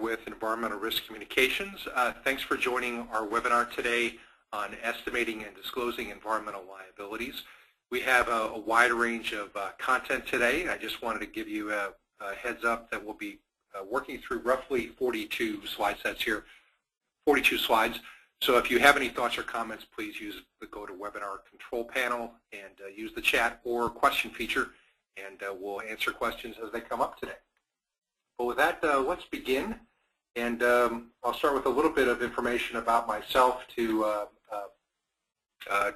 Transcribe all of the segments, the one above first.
with Environmental Risk Communications. Thanks for joining our webinar today on estimating and disclosing environmental liabilities. We have a wide range of content today. I just wanted to give you a heads up that we'll be working through roughly 42 slide sets here, 42 slides. So if you have any thoughts or comments, please use the GoToWebinar control panel and use the chat or question feature, and we'll answer questions as they come up today. But with that, let's begin. And I'll start with a little bit of information about myself to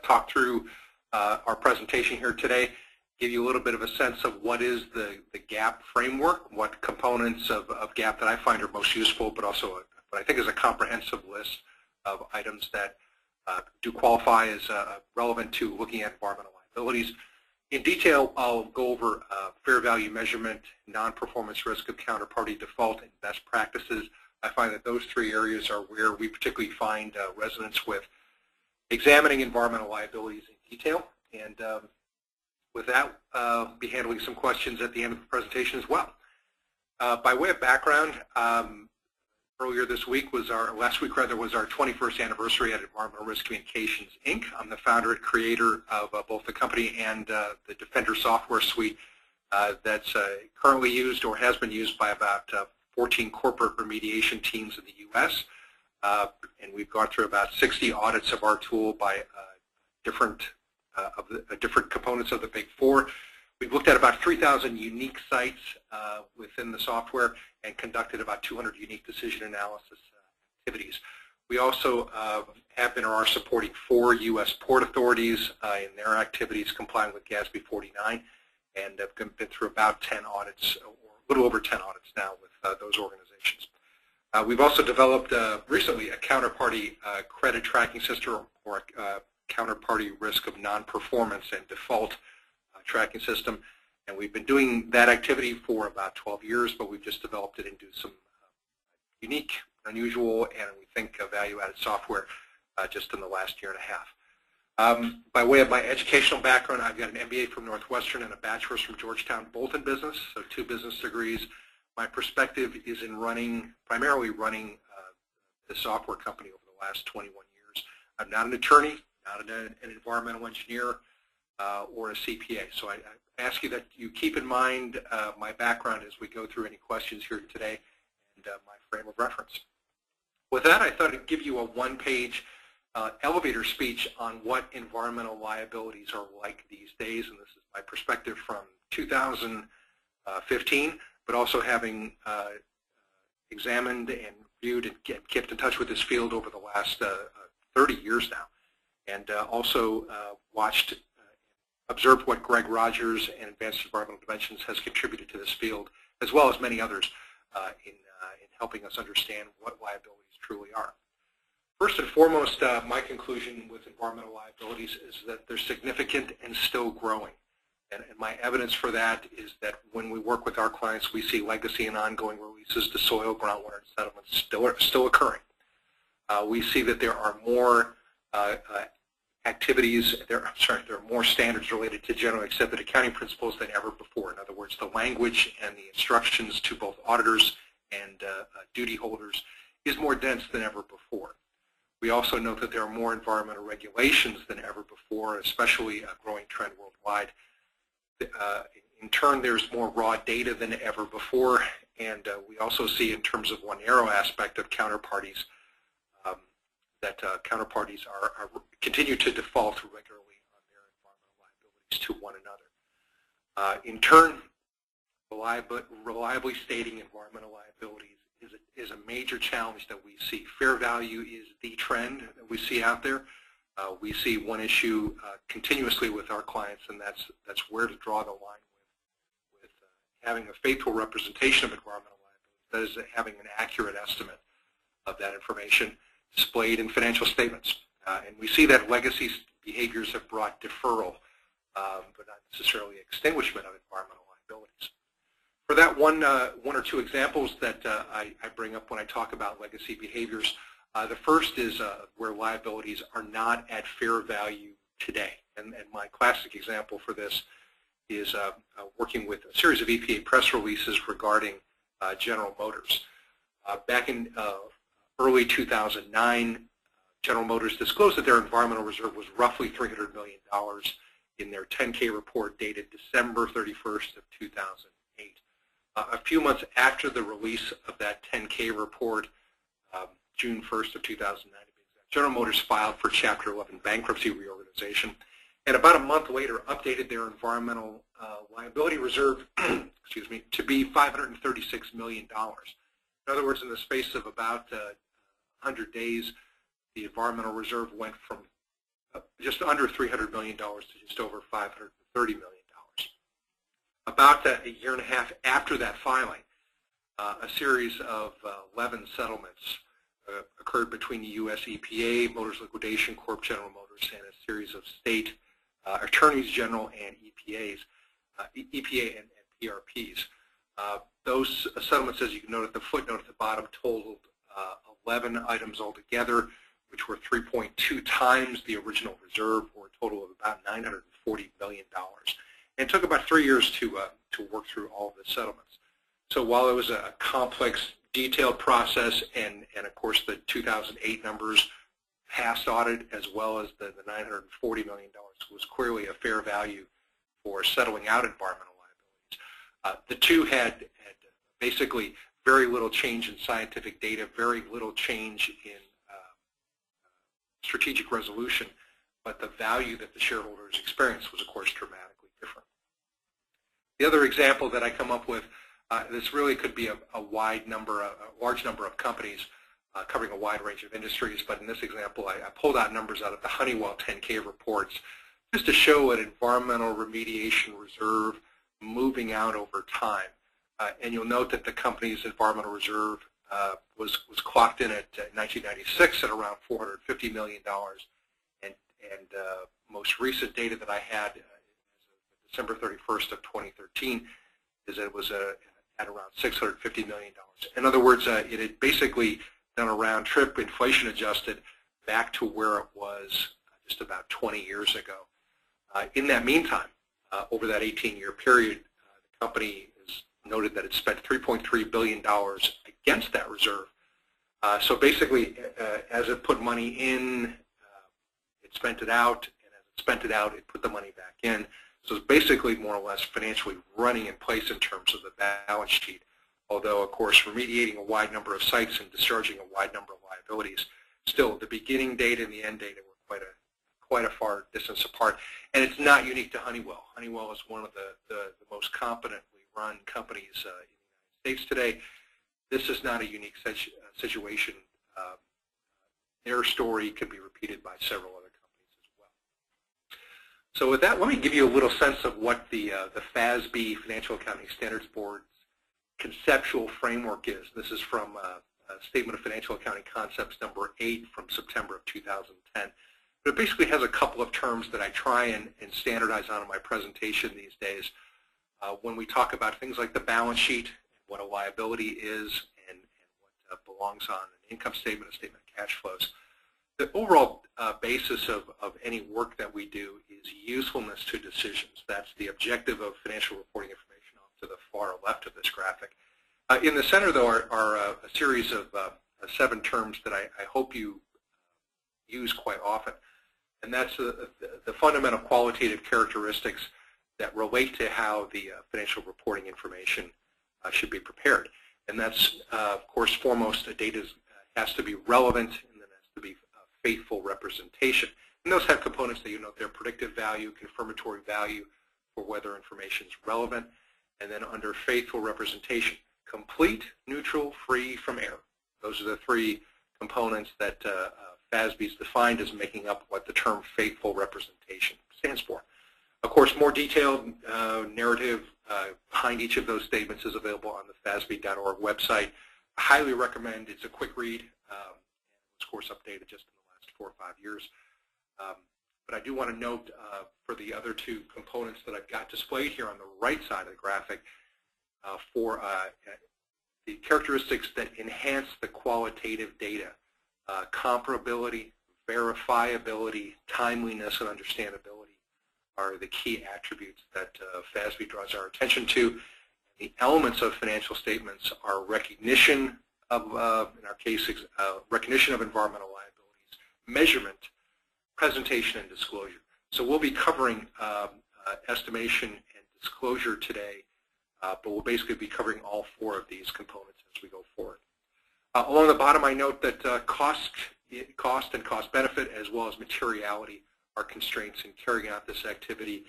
talk through our presentation here today, give you a little bit of a sense of what is the GAAP framework, what components of GAAP that I find are most useful, but also what I think is a comprehensive list of items that do qualify as relevant to looking at environmental liabilities. In detail, I'll go over fair value measurement, non-performance risk of counterparty default, and best practices. I find that those three areas are where we particularly find resonance with examining environmental liabilities in detail. And with that, I'll be handling some questions at the end of the presentation as well. By way of background, earlier this week was last week was our 21st anniversary at Environmental Risk Communications, Inc. I'm the founder and creator of both the company and the Defender software suite that's currently used or has been used by about 14 corporate remediation teams in the U.S. And we've gone through about 60 audits of our tool by different components of the Big Four. We've looked at about 3,000 unique sites within the software and conducted about 200 unique decision analysis activities. We also have been or are supporting 4 U.S. port authorities in their activities complying with GASB 49, and have been through about 10 audits, or a little over 10 audits now with those organizations. We've also developed recently a counterparty credit tracking system, or a counterparty risk of non-performance and default tracking system, and we've been doing that activity for about 12 years, but we've just developed it into some unique, unusual, and we think value-added software just in the last year and a half. By way of my educational background, I've got an MBA from Northwestern and a bachelor's from Georgetown, both in business, so 2 business degrees. My perspective is in primarily running the software company over the last 21 years. I'm not an attorney, not an environmental engineer, or a CPA. So I ask you that you keep in mind my background as we go through any questions here today and my frame of reference. With that, I thought I'd give you a one-page elevator speech on what environmental liabilities are like these days, and this is my perspective from 2015, but also having examined and reviewed and kept in touch with this field over the last 30 years now, and also observed what Greg Rogers and Advanced Environmental Dimensions has contributed to this field, as well as many others in helping us understand what liabilities truly are. First and foremost, my conclusion with environmental liabilities is that they're significant and still growing. And my evidence for that is that when we work with our clients, we see legacy and ongoing releases to soil, groundwater, and sediments still occurring. We see that there are more there are more standards related to generally accepted accounting principles than ever before. In other words, the language and the instructions to both auditors and duty holders is more dense than ever before. We also note that there are more environmental regulations than ever before, especially a growing trend worldwide. In turn, there's more raw data than ever before, and we also see, in terms of one narrow aspect of counterparties, that counterparties continue to default regularly on their environmental liabilities to one another. In turn, reliably stating environmental liabilities is a major challenge that we see. Fair value is the trend that we see out there. We see one issue continuously with our clients, and that's where to draw the line with having a faithful representation of environmental liabilities. That is, having an accurate estimate of that information displayed in financial statements. And we see that legacy behaviors have brought deferral, but not necessarily extinguishment of environmental liabilities. For that, one or two examples that I bring up when I talk about legacy behaviors, the first is where liabilities are not at fair value today. And my classic example for this is working with a series of EPA press releases regarding General Motors. Back in early 2009, General Motors disclosed that their environmental reserve was roughly $300 million in their 10K report dated December 31st of 2008. A few months after the release of that 10K report, June 1st of 2009, General Motors filed for Chapter 11 bankruptcy reorganization, and about a month later updated their environmental liability reserve excuse me, to be $536 million. In other words, in the space of about 100 days, the environmental reserve went from just under $300 million to just over $530 million. About a year and a half after that filing, a series of 11 settlements occurred between the U.S. EPA, Motors Liquidation Corp, General Motors, and a series of state attorneys general and EPA and PRPs. Those settlements, as you can note at the footnote at the bottom, totaled 11 items altogether, which were 3.2 times the original reserve, for a total of about $940 million. And it took about 3 years to work through all of the settlements. So while it was a complex, detailed process, and of course the 2008 numbers passed audit, as well as the $940 million was clearly a fair value for settling out environmental liabilities. The two had basically very little change in scientific data, very little change in strategic resolution, but the value that the shareholders experienced was, of course, dramatically different. The other example that I come up with, this really could be a large number of companies covering a wide range of industries, but in this example, I pulled out numbers out of the Honeywell 10K reports just to show an environmental remediation reserve moving out over time. And you'll note that the company's environmental reserve was clocked in at 1996 at around $450 million, and most recent data that I had December 31st of 2013 is that it was at around $650 million. In other words, it had basically done a round trip, inflation adjusted, back to where it was just about 20 years ago. In that meantime, over that 18-year period, the company has noted that it spent $3.3 billion against that reserve. So basically, as it put money in, it spent it out, and as it spent it out, it put the money back in. So it's basically more or less financially running in place in terms of the balance sheet, although, of course, remediating a wide number of sites and discharging a wide number of liabilities. Still, the beginning data and the end data were quite a far distance apart, and it's not unique to Honeywell. Honeywell is one of the most competently run companies in the United States today. This is not a unique situation. Their story could be repeated by several other companies as well. So with that, let me give you a little sense of what the FASB, Financial Accounting Standards Board's conceptual framework is. This is from a Statement of Financial Accounting Concepts number 8 from September of 2010. But it basically has a couple of terms that I try and standardize on in my presentation these days. When we talk about things like the balance sheet, what a liability is, and what belongs on an income statement, a statement of cash flows, the overall basis of any work that we do is usefulness to decisions. That's the objective of financial reporting information off to the far left of this graphic. In the center, though, are a series of 7 terms that I hope you use quite often. And that's the fundamental qualitative characteristics that relate to how the financial reporting information should be prepared. And that's, of course, foremost, data has to be relevant, and then has to be faithful representation. And those have components that you note there: predictive value, confirmatory value for whether information is relevant, and then under faithful representation, complete, neutral, free from error. Those are the 3 components that FASB is defined as making up what the term faithful representation stands for. Of course, more detailed narrative behind each of those statements is available on the FASB.org website. I highly recommend. It's a quick read. It's, of course, updated just in the last 4 or 5 years. But I do want to note for the other 2 components that I've got displayed here on the right side of the graphic, for the characteristics that enhance the qualitative data, comparability, verifiability, timeliness, and understandability are the key attributes that FASB draws our attention to. The elements of financial statements are recognition of, in our case, recognition of environmental liabilities, measurement, presentation, and disclosure. So we'll be covering estimation and disclosure today, but we'll basically be covering all four of these components as we go forward. Along the bottom, I note that cost and cost benefit, as well as materiality, are constraints in carrying out this activity.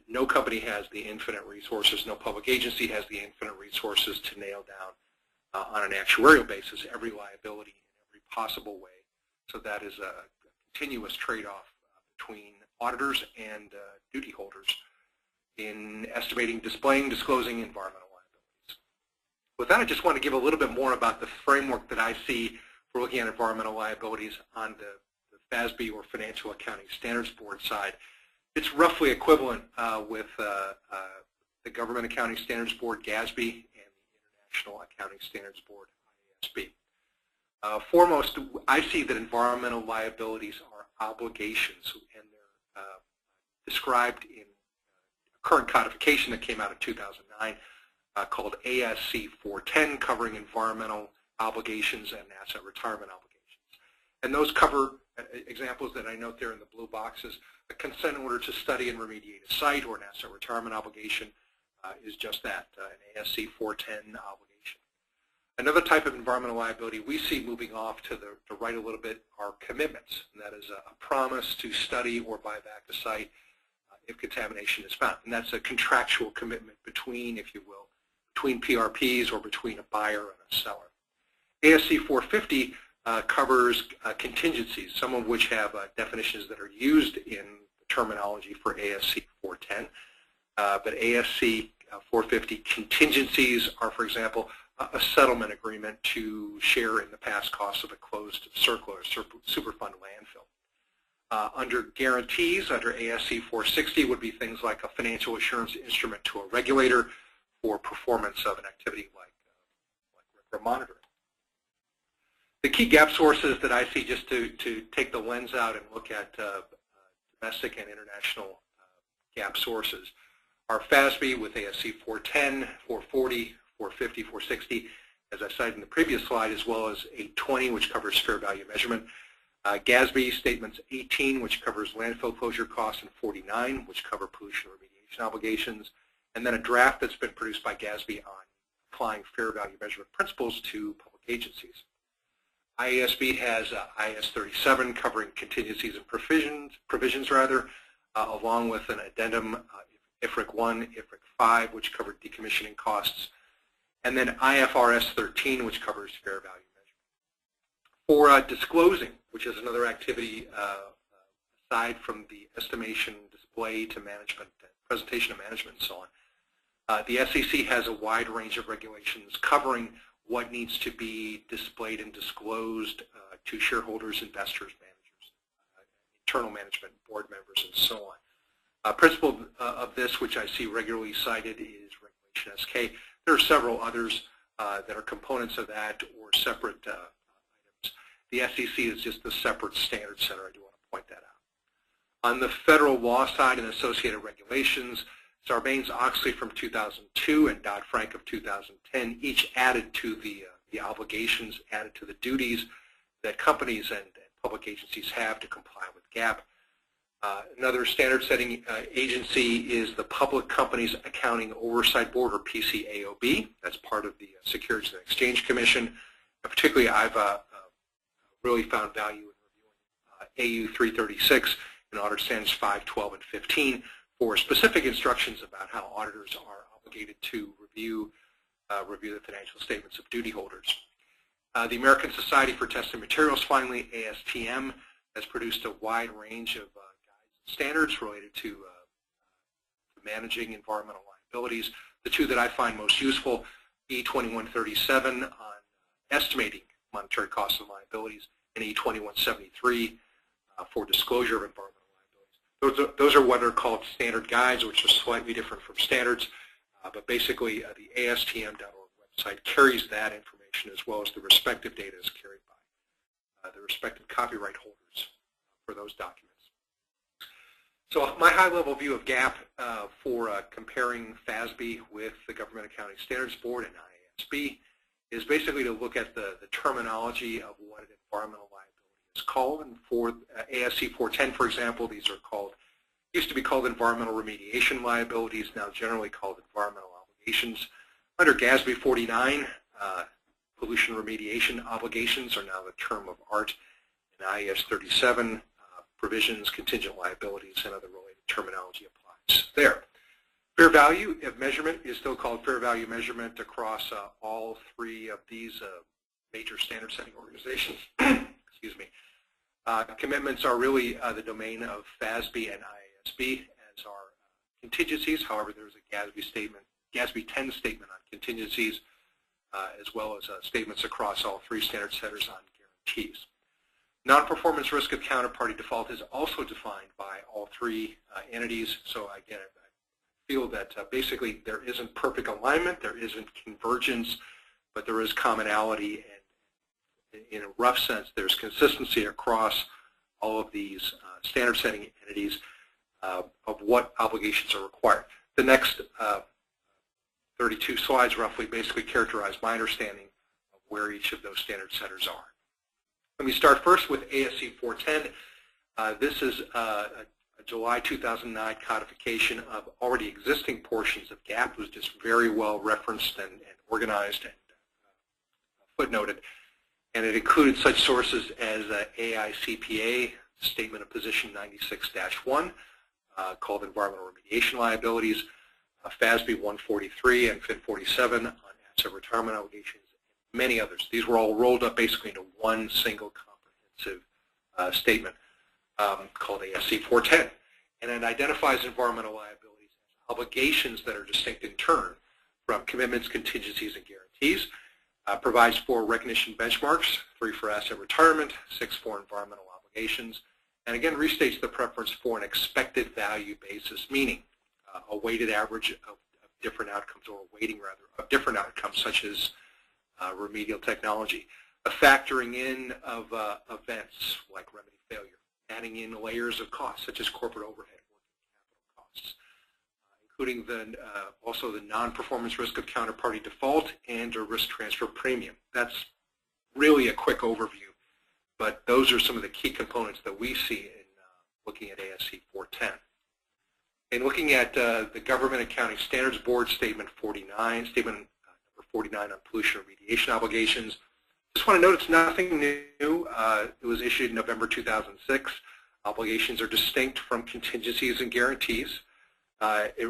No company has the infinite resources, no public agency has the infinite resources to nail down on an actuarial basis every liability in every possible way. So that is a continuous trade-off between auditors and duty holders in estimating, displaying, disclosing environmental liabilities. With that, I just want to give a little bit more about the framework that I see for looking at environmental liabilities on the FASB or Financial Accounting Standards Board side. It's roughly equivalent with the Government Accounting Standards Board, GASB, and the International Accounting Standards Board, IASB. Foremost, I see that environmental liabilities are obligations, and they're described in a current codification that came out in 2009 called ASC 410, covering environmental obligations and asset retirement obligations. And those cover examples that I note there in the blue boxes. A consent order to study and remediate a site or an asset retirement obligation is just that, an ASC 410 obligation. Another type of environmental liability we see moving off to the right a little bit are commitments, and that is a promise to study or buy back the site if contamination is found. And that's a contractual commitment between, if you will, between PRPs or between a buyer and a seller. ASC 450 covers contingencies, some of which have definitions that are used in the terminology for ASC 410. But ASC 450 contingencies are, for example, a settlement agreement to share in the past costs of a closed circular or Superfund landfill. Under guarantees, under ASC 460 would be things like a financial assurance instrument to a regulator for performance of an activity like RCRA monitoring. The key GAAP sources that I see, just to take the lens out and look at domestic and international GAAP sources, are FASB with ASC 410, 440, 450, 460, as I cited in the previous slide, as well as 820, which covers fair value measurement. GASB statements 18, which covers landfill closure costs, and 49, which cover pollution remediation obligations, and then a draft that's been produced by GASB on applying fair value measurement principles to public agencies. IASB has IAS 37 covering contingencies and provisions, along with an addendum, IFRIC 1, IFRIC 5, which covered decommissioning costs, and then IFRS 13, which covers fair value measurement. For disclosing, which is another activity aside from the estimation, display to management, presentation of management, and so on, the SEC has a wide range of regulations covering what needs to be displayed and disclosed to shareholders, investors, managers, internal management, board members, and so on. A principle of this, which I see regularly cited, is Regulation SK. There are several others that are components of that or separate items. The SEC is just a separate standard setter. I do want to point that out. On the federal law side and associated regulations, Sarbanes-Oxley from 2002 and Dodd-Frank of 2010 each added to the obligations, added to the duties that companies and public agencies have to comply with GAAP. Another standard-setting agency is the Public Companies Accounting Oversight Board, or PCAOB. That's part of the Securities and Exchange Commission. And particularly, I've really found value in reviewing AU 336 and Audit Standards 5, 12, and 15 for specific instructions about how auditors are obligated to review the financial statements of duty holders. The American Society for Testing Materials, finally, ASTM, has produced a wide range of standards related to managing environmental liabilities. The two that I find most useful, E2137 on estimating monetary costs and liabilities, and E2173 for disclosure of environmental liabilities. Those are what are called standard guides, which are slightly different from standards, but basically the ASTM.org website carries that information as well as the respective data is carried by the respective copyright holders for those documents. So my high-level view of GAAP for comparing FASB with the Government Accounting Standards Board and IASB is basically to look at the terminology of what an environmental liability is called. And for ASC 410, for example, these are called, used to be called environmental remediation liabilities, now generally called environmental obligations. Under GASB 49, pollution remediation obligations are now the term of art. In IAS 37, provisions, contingent liabilities, and other related terminology applies there. Fair value of measurement is still called fair value measurement across all three of these major standard setting organizations. Excuse me. Commitments are really the domain of FASB and IASB, as are contingencies. However, there's a GASB statement, GASB 10 statement on contingencies, as well as statements across all three standard setters on guarantees. Non-performance risk of counterparty default is also defined by all three entities. So again, I feel that basically there isn't perfect alignment, there isn't convergence, but there is commonality, and in a rough sense, there's consistency across all of these standard setting entities of what obligations are required. The next 32 slides roughly basically characterize my understanding of where each of those standard setters are. Let me start first with ASC 410. This is a July 2009 codification of already existing portions of GAAP. It was just very well referenced and organized and footnoted. And it included such sources as AICPA, Statement of Position 96-1, called Environmental Remediation Liabilities, FASB 143 and FIN 47 on asset retirement obligations, and many others. These were all rolled up basically into one single comprehensive statement called ASC 410. And it identifies environmental liabilities as obligations that are distinct in turn from commitments, contingencies, and guarantees. Provides for recognition benchmarks, 3 for asset retirement, 6 for environmental obligations, and again restates the preference for an expected value basis, meaning a weighted average of different outcomes, or a weighting rather of different outcomes such as remedial technology. A factoring in of events like remedy failure, adding in layers of costs such as corporate overhead, working capital costs, including also the non-performance risk of counterparty default and a risk transfer premium. That's really a quick overview, but those are some of the key components that we see in looking at ASC 410. And looking at the Government Accounting Standards Board Statement 49, Statement number 49 on pollution remediation obligations. Just want to note it's nothing new. It was issued in November 2006. Obligations are distinct from contingencies and guarantees.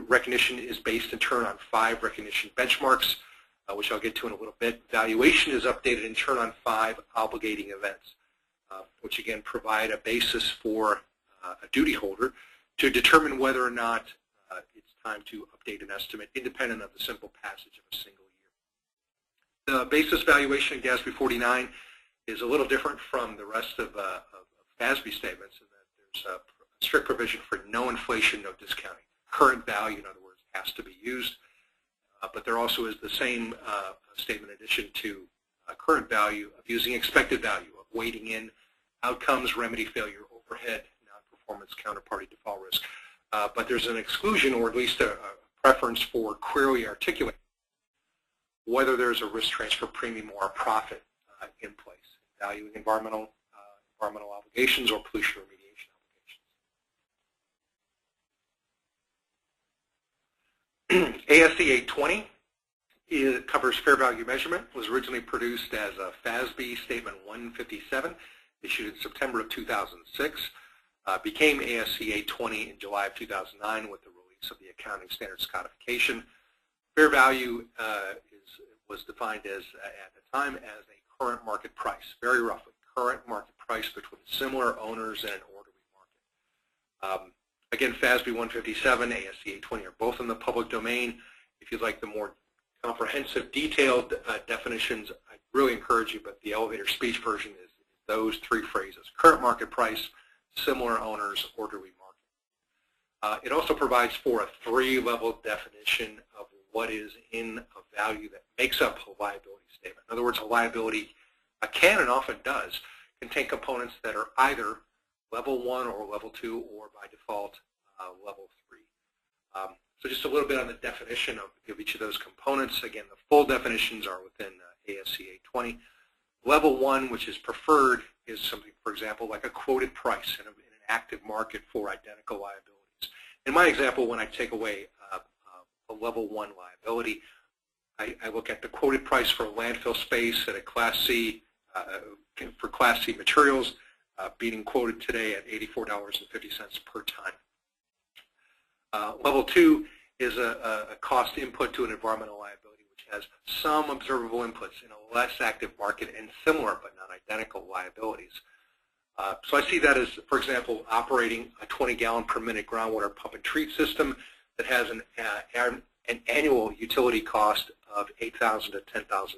Recognition is based in turn on 5 recognition benchmarks, which I'll get to in a little bit. Valuation is updated in turn on 5 obligating events, which again provide a basis for a duty holder to determine whether or not it's time to update an estimate independent of the simple passage of a single year. The basis valuation in GASB 49 is a little different from the rest of FASB statements in that there's a strict provision for no inflation, no discounting. Current value, in other words, has to be used, but there also is the same statement in addition to current value of using expected value, of weighting in outcomes, remedy failure, overhead, non-performance, counterparty default risk. But there's an exclusion, or at least a preference for clearly articulating whether there's a risk transfer premium or a profit in place, valuing environmental obligations or pollution remediation obligations. ASC 820 covers fair value measurement. Was originally produced as a FASB Statement 157, issued in September of 2006. Became ASC 820 in July of 2009 with the release of the Accounting Standards Codification. Fair value was defined as, at the time, as a current market price, very roughly, current market price between similar owners in an orderly market. Again, FASB 157, ASC 820 are both in the public domain. If you'd like the more comprehensive, detailed definitions, I really encourage you, but the elevator speech version is those 3 phrases: current market price, similar owners, orderly market. It also provides for a 3-level definition of what is in a value that makes up a liability statement. In other words, a liability can and often does contain components that are either level 1 or level 2, or by default, level 3. So just a little bit on the definition of each of those components. Again, the full definitions are within ASC 820. Level 1, which is preferred, is something, for example, like a quoted price in an active market for identical liabilities. In my example, when I take away a level 1 liability, I look at the quoted price for landfill space at a Class C, for Class C materials, being quoted today at $84.50 per ton. Level 2 is a cost input to an environmental liability, which has some observable inputs in a less active market and similar but not identical liabilities. So I see that as, for example, operating a 20-gallon per minute groundwater pump and treat system that has an annual utility cost of $8,000 to $10,000.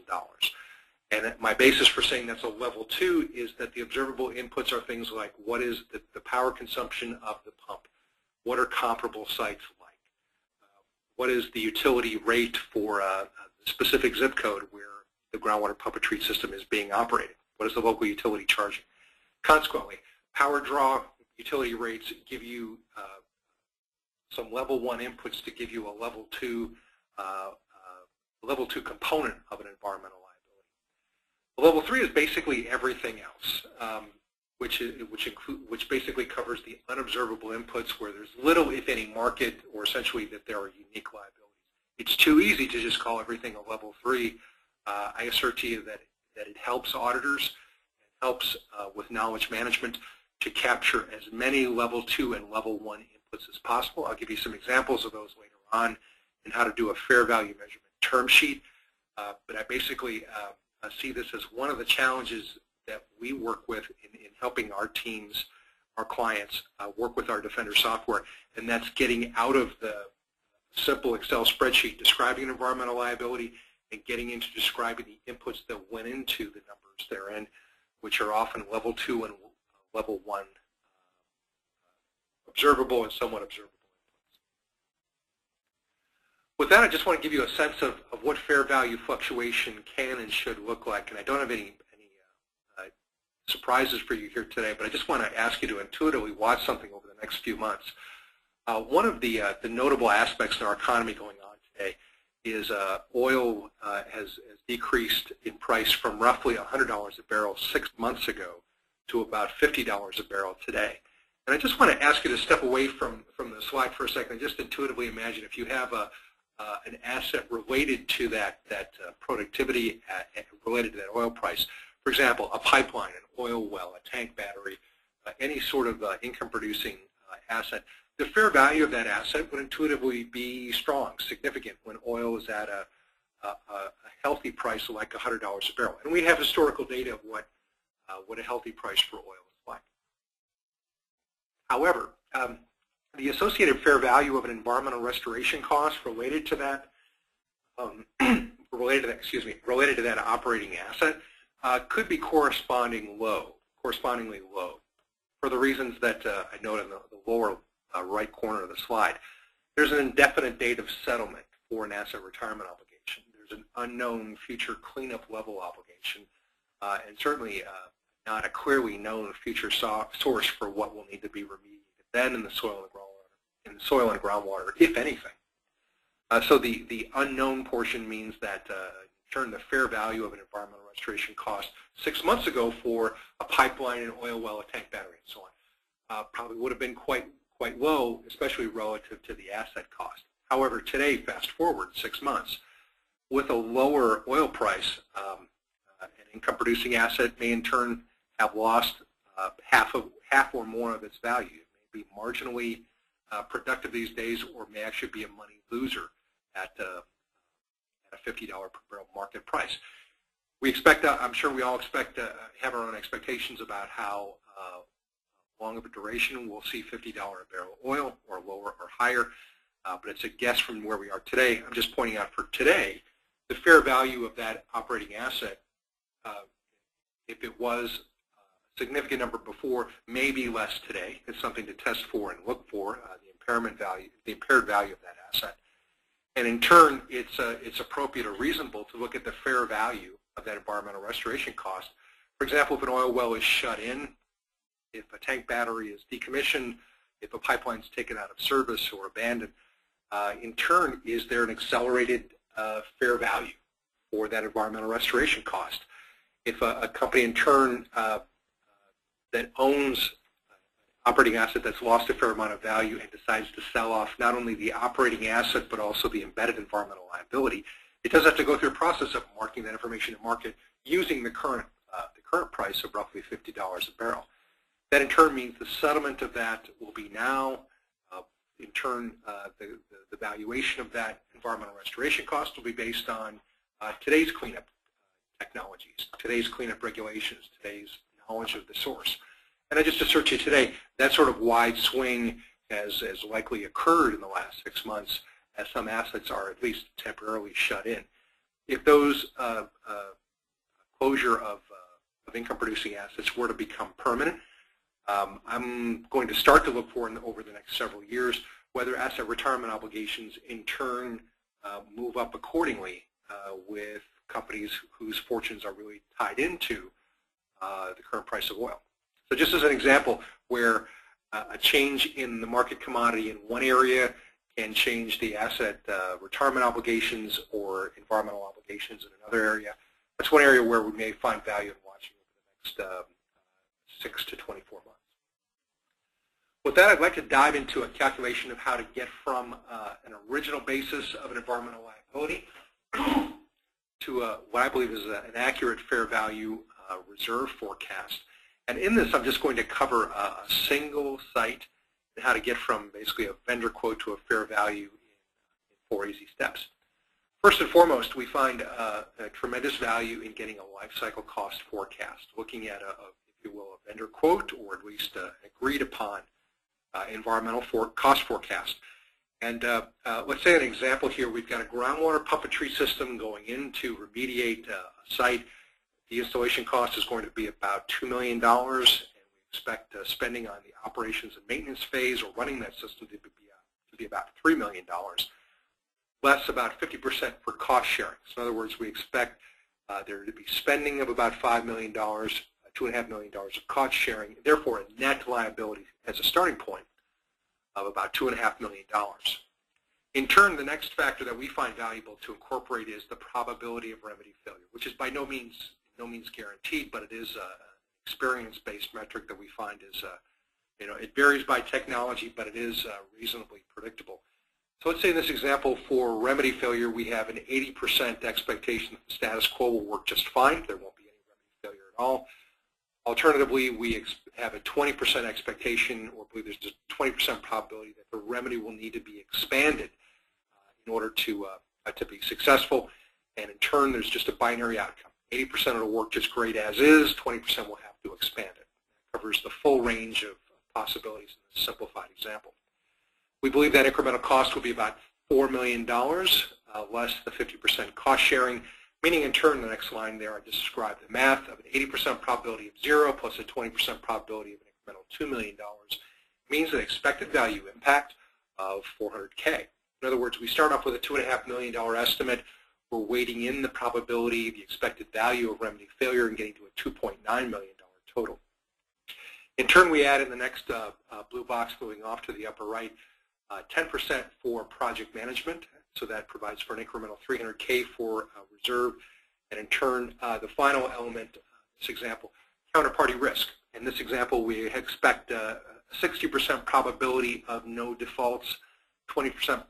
And my basis for saying that's a level 2 is that the observable inputs are things like what is the power consumption of the pump, what are comparable sites like, what is the utility rate for a specific zip code where the groundwater pump and treat system is being operated, what is the local utility charging. Consequently, power draw utility rates give you some level 1 inputs to give you a level 2 component of an environmental liability. Level 3 is basically everything else, which basically covers the unobservable inputs where there's little, if any, market, or essentially that there are unique liabilities. It's too easy to just call everything a level 3. I assert to you that it helps auditors, helps with knowledge management to capture as many level 2 and level 1 inputs as possible. I'll give you some examples of those later on and how to do a fair value measurement term sheet. But I basically see this as one of the challenges that we work with in helping our teams, our clients, work with our Defender software, and that's getting out of the simple Excel spreadsheet describing an environmental liability and getting into describing the inputs that went into the numbers therein, which are often level 2 and level 1 observable and somewhat observable inputs. With that, I just want to give you a sense of what fair value fluctuation can and should look like, and I don't have any surprises for you here today, but I just want to ask you to intuitively watch something over the next few months. One of the notable aspects in our economy going on today is oil has decreased in price from roughly $100 a barrel 6 months ago to about $50 a barrel today. And I just want to ask you to step away from the slide for a second and just intuitively imagine if you have an asset related to that productivity, related to that oil price. For example, a pipeline, an oil well, a tank battery, any sort of income-producing asset. The fair value of that asset would intuitively be strong, significant, when oil is at a healthy price like $100 a barrel. And we have historical data of what a healthy price for oil is like. However, the associated fair value of an environmental restoration cost related to that, related to that operating asset could be correspondingly low, for the reasons that I note in the lower right corner of the slide. There's an indefinite date of settlement for an asset retirement obligation. There's an unknown future cleanup level obligation, and certainly not a clearly known future source for what will need to be remediated then in the soil and groundwater, if anything. So the unknown portion means that in turn the fair value of an environmental restoration cost 6 months ago for a pipeline, an oil well, a tank battery, and so on, probably would have been quite low, especially relative to the asset cost. However, today, fast forward 6 months, with a lower oil price, an income-producing asset may in turn have lost half or more of its value. It may be marginally productive these days, or may actually be a money loser at a $50 per barrel market price. We expect, I'm sure we all expect to have our own expectations about how long of a duration we'll see $50 a barrel oil, or lower or higher, but it's a guess from where we are today. I'm just pointing out for today, the fair value of that operating asset, if it was a significant number before, may be less today. It's something to test for and look for, the impaired value of that asset. And in turn, it's appropriate or reasonable to look at the fair value of that environmental restoration cost. For example, if an oil well is shut in, if a tank battery is decommissioned, if a pipeline is taken out of service or abandoned, in turn, is there an accelerated fair value for that environmental restoration cost. If a company in turn that owns operating asset that's lost a fair amount of value and decides to sell off not only the operating asset but also the embedded environmental liability, it does have to go through a process of marking that information to market using the current price of roughly $50 a barrel. That in turn means the settlement of that will be now. In turn, the valuation of that environmental restoration cost will be based on today's cleanup technologies, today's cleanup regulations, today's knowledge of the source. And I just assert to you today, that sort of wide swing has likely occurred in the last 6 months as some assets are at least temporarily shut in. If those closure of income-producing assets were to become permanent, I'm going to start to look for over the next several years whether asset retirement obligations in turn move up accordingly with companies whose fortunes are really tied into the current price of oil. So just as an example where a change in the market commodity in one area can change the asset retirement obligations or environmental obligations in another area, that's one area where we may find value in watching over the next 6 to 24 months. With that, I'd like to dive into a calculation of how to get from an original basis of an environmental liability to what I believe is an accurate fair value reserve forecast. And in this, I'm just going to cover a single site and how to get from basically a vendor quote to a fair value in 4 easy steps. First and foremost, we find a tremendous value in getting a life cycle cost forecast, looking at if you will, a vendor quote or at least an agreed upon environmental cost forecast. And let's say an example here, we've got a groundwater puppetry system going in to remediate a site. The installation cost is going to be about $2 million, and we expect spending on the operations and maintenance phase or running that system to be about $3 million, less about 50% for cost sharing. So in other words, we expect there to be spending of about $5 million, $2.5 million of cost sharing, therefore a net liability as a starting point of about $2.5 million. In turn, the next factor that we find valuable to incorporate is the probability of remedy failure, which is by no means guaranteed, but it is an experience-based metric that we find is, it varies by technology, but it is reasonably predictable. So let's say in this example for remedy failure, we have an 80% expectation that the status quo will work just fine. There won't be any remedy failure at all. Alternatively, we have a 20% expectation, or believe there's just 20% probability that the remedy will need to be expanded in order to be successful. And in turn, there's just a binary outcome. 80% will work just great as is, 20% will have to expand it. That covers the full range of possibilities in this simplified example. We believe that incremental cost will be about $4 million, less the 50% cost sharing, meaning in turn, the next line there, I just described the math of an 80% probability of 0 plus a 20% probability of an incremental $2 million means an expected value impact of $400K. In other words, we start off with a $2.5 million estimate. We're weighting in the probability, the expected value of remedy failure, and getting to a $2.9 million total. In turn, we add in the next blue box moving off to the upper right, 10% for project management. So that provides for an incremental $300K for reserve. And in turn, the final element, this example, counterparty risk. In this example, we expect a 60% probability of no defaults, 25%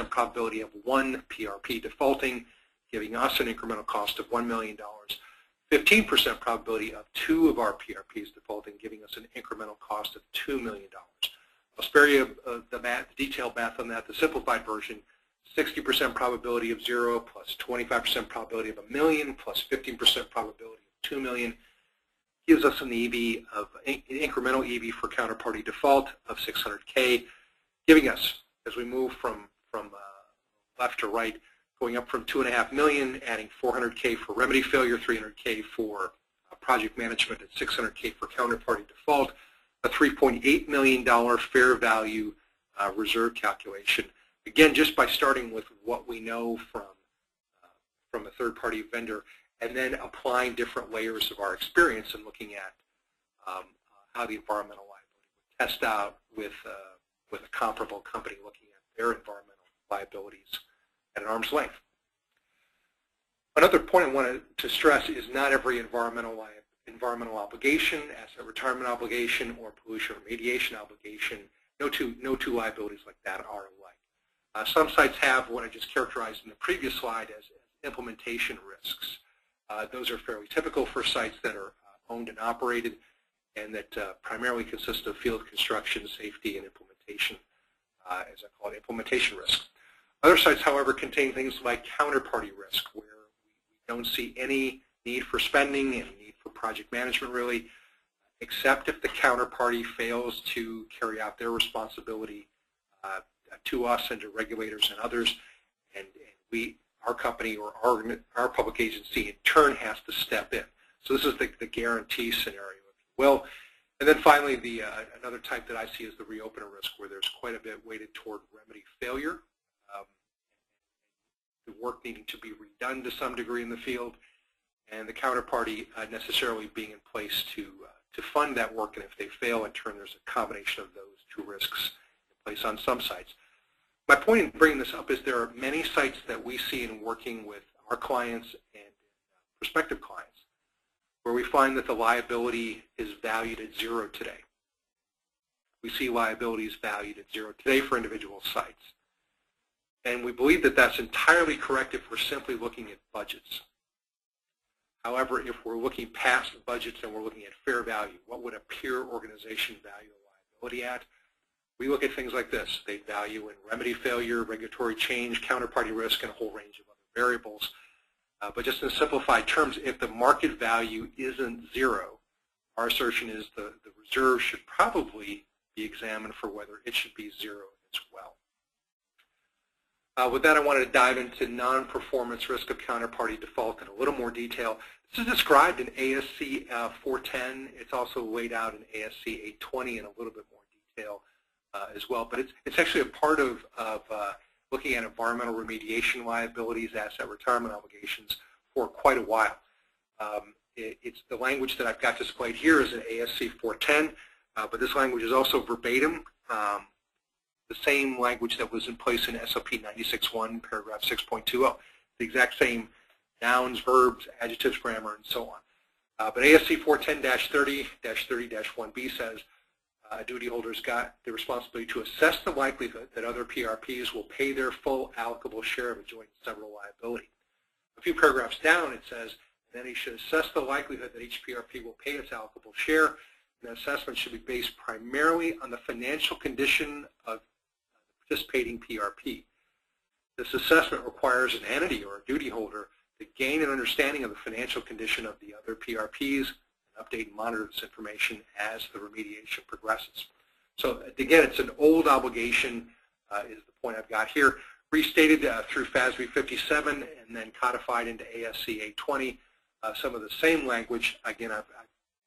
probability of one PRP defaulting, giving us an incremental cost of $1 million, 15% probability of 2 of our PRPs defaulting, giving us an incremental cost of $2 million. I'll spare you the detailed math on that. The simplified version, 60% probability of 0 plus 25% probability of $1 million plus 15% probability of $2 million gives us an EV of an incremental EV for counterparty default of $600K, giving us, as we move from left to right, going up from $2.5 million, adding $400K for remedy failure, $300K for project management, and $600K for counterparty default, a $3.8 million fair value reserve calculation. Again, just by starting with what we know from a third-party vendor and then applying different layers of our experience and looking at how the environmental liability would test out with a comparable company looking at their environmental liabilities at an arm's length. Another point I wanted to stress is not every environmental obligation, asset retirement obligation, or pollution remediation obligation, no two liabilities like that are alike. Some sites have what I just characterized in the previous slide as implementation risks. Those are fairly typical for sites that are owned and operated and that primarily consist of field construction, safety, and implementation, as I call it, implementation risk. Other sites, however, contain things like counterparty risk, where we don't see any need for spending, any need for project management really, except if the counterparty fails to carry out their responsibility to us and to regulators and others, and our company or our public agency in turn has to step in. So this is the guarantee scenario, if you will. And then finally, another type that I see is the reopener risk, where there's quite a bit weighted toward remedy failure, the work needing to be redone to some degree in the field, and the counterparty necessarily being in place to fund that work. And if they fail, in turn, there's a combination of those two risks in place on some sites. My point in bringing this up is there are many sites that we see in working with our clients and prospective clients where we find that the liability is valued at zero today. We see liabilities valued at zero today for individual sites. And we believe that that's entirely correct if we're simply looking at budgets. However, if we're looking past budgets and we're looking at fair value, what would a peer organization value a liability at? We look at things like this. They value in remedy failure, regulatory change, counterparty risk, and a whole range of other variables. But just in simplified terms, if the market value isn't zero, our assertion is the reserve should probably be examined for whether it should be zero as well. With that, I wanted to dive into non-performance risk of counterparty default in a little more detail. This is described in ASC 410. It's also laid out in ASC 820 in a little bit more detail as well. But it's actually a part of looking at environmental remediation liabilities, asset retirement obligations for quite a while. It's the language that I've got displayed here is in ASC 410, but this language is also verbatim. The same language that was in place in SOP 96.1, paragraph 6.20. The exact same nouns, verbs, adjectives, grammar, and so on. But ASC 410-30-30-1B says a duty holder's got the responsibility to assess the likelihood that other PRPs will pay their full allocable share of a joint and several liability. A few paragraphs down, it says, then he should assess the likelihood that each PRP will pay its allocable share. And the assessment should be based primarily on the financial condition of participating PRP. This assessment requires an entity or a duty holder to gain an understanding of the financial condition of the other PRPs and update and monitor this information as the remediation progresses. So again, it's an old obligation is the point I've got here, restated through FASB 57 and then codified into ASC 820. Some of the same language. Again, I've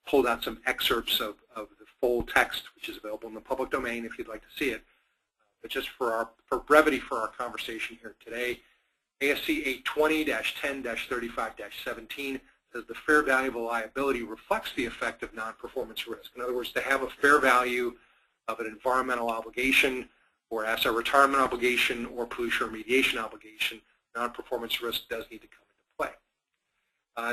pulled out some excerpts of the full text, which is available in the public domain if you'd like to see it. But just for brevity for our conversation here today, ASC 820-10-35-17 says the fair value of a liability reflects the effect of non-performance risk. In other words, to have a fair value of an environmental obligation or asset retirement obligation or pollution remediation obligation, non-performance risk does need to come into play.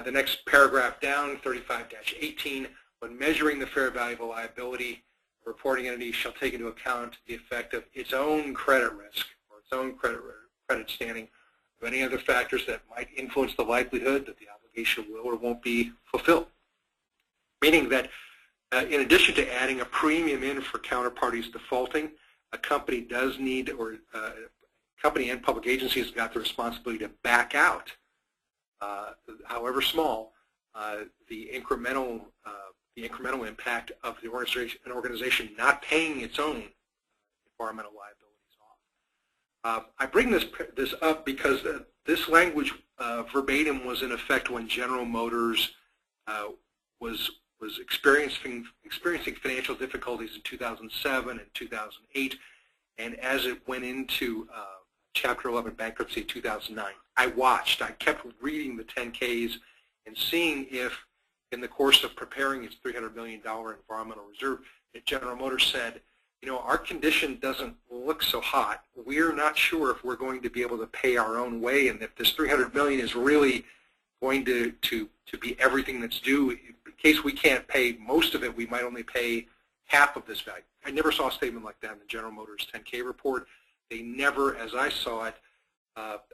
The next paragraph down, 35-18, when measuring the fair value of a liability, the reporting entity shall take into account the effect of its own credit risk or its own credit standing or any other factors that might influence the likelihood that the obligation will or won't be fulfilled. Meaning that in addition to adding a premium in for counterparties defaulting, a company does need, or company and public agencies have got the responsibility to back out, however small, the incremental impact of the organization not paying its own environmental liabilities off. I bring this up because this language verbatim was in effect when General Motors was experiencing financial difficulties in 2007 and 2008, and as it went into Chapter 11 bankruptcy in 2009, I kept reading the 10Ks and seeing if in the course of preparing its $300 million environmental reserve, General Motors said, you know, our condition doesn't look so hot. We're not sure if we're going to be able to pay our own way, and if this $300 million is really going to be everything that's due. In case we can't pay most of it, we might only pay half of this value. I never saw a statement like that in the General Motors 10K report. They never, as I saw it,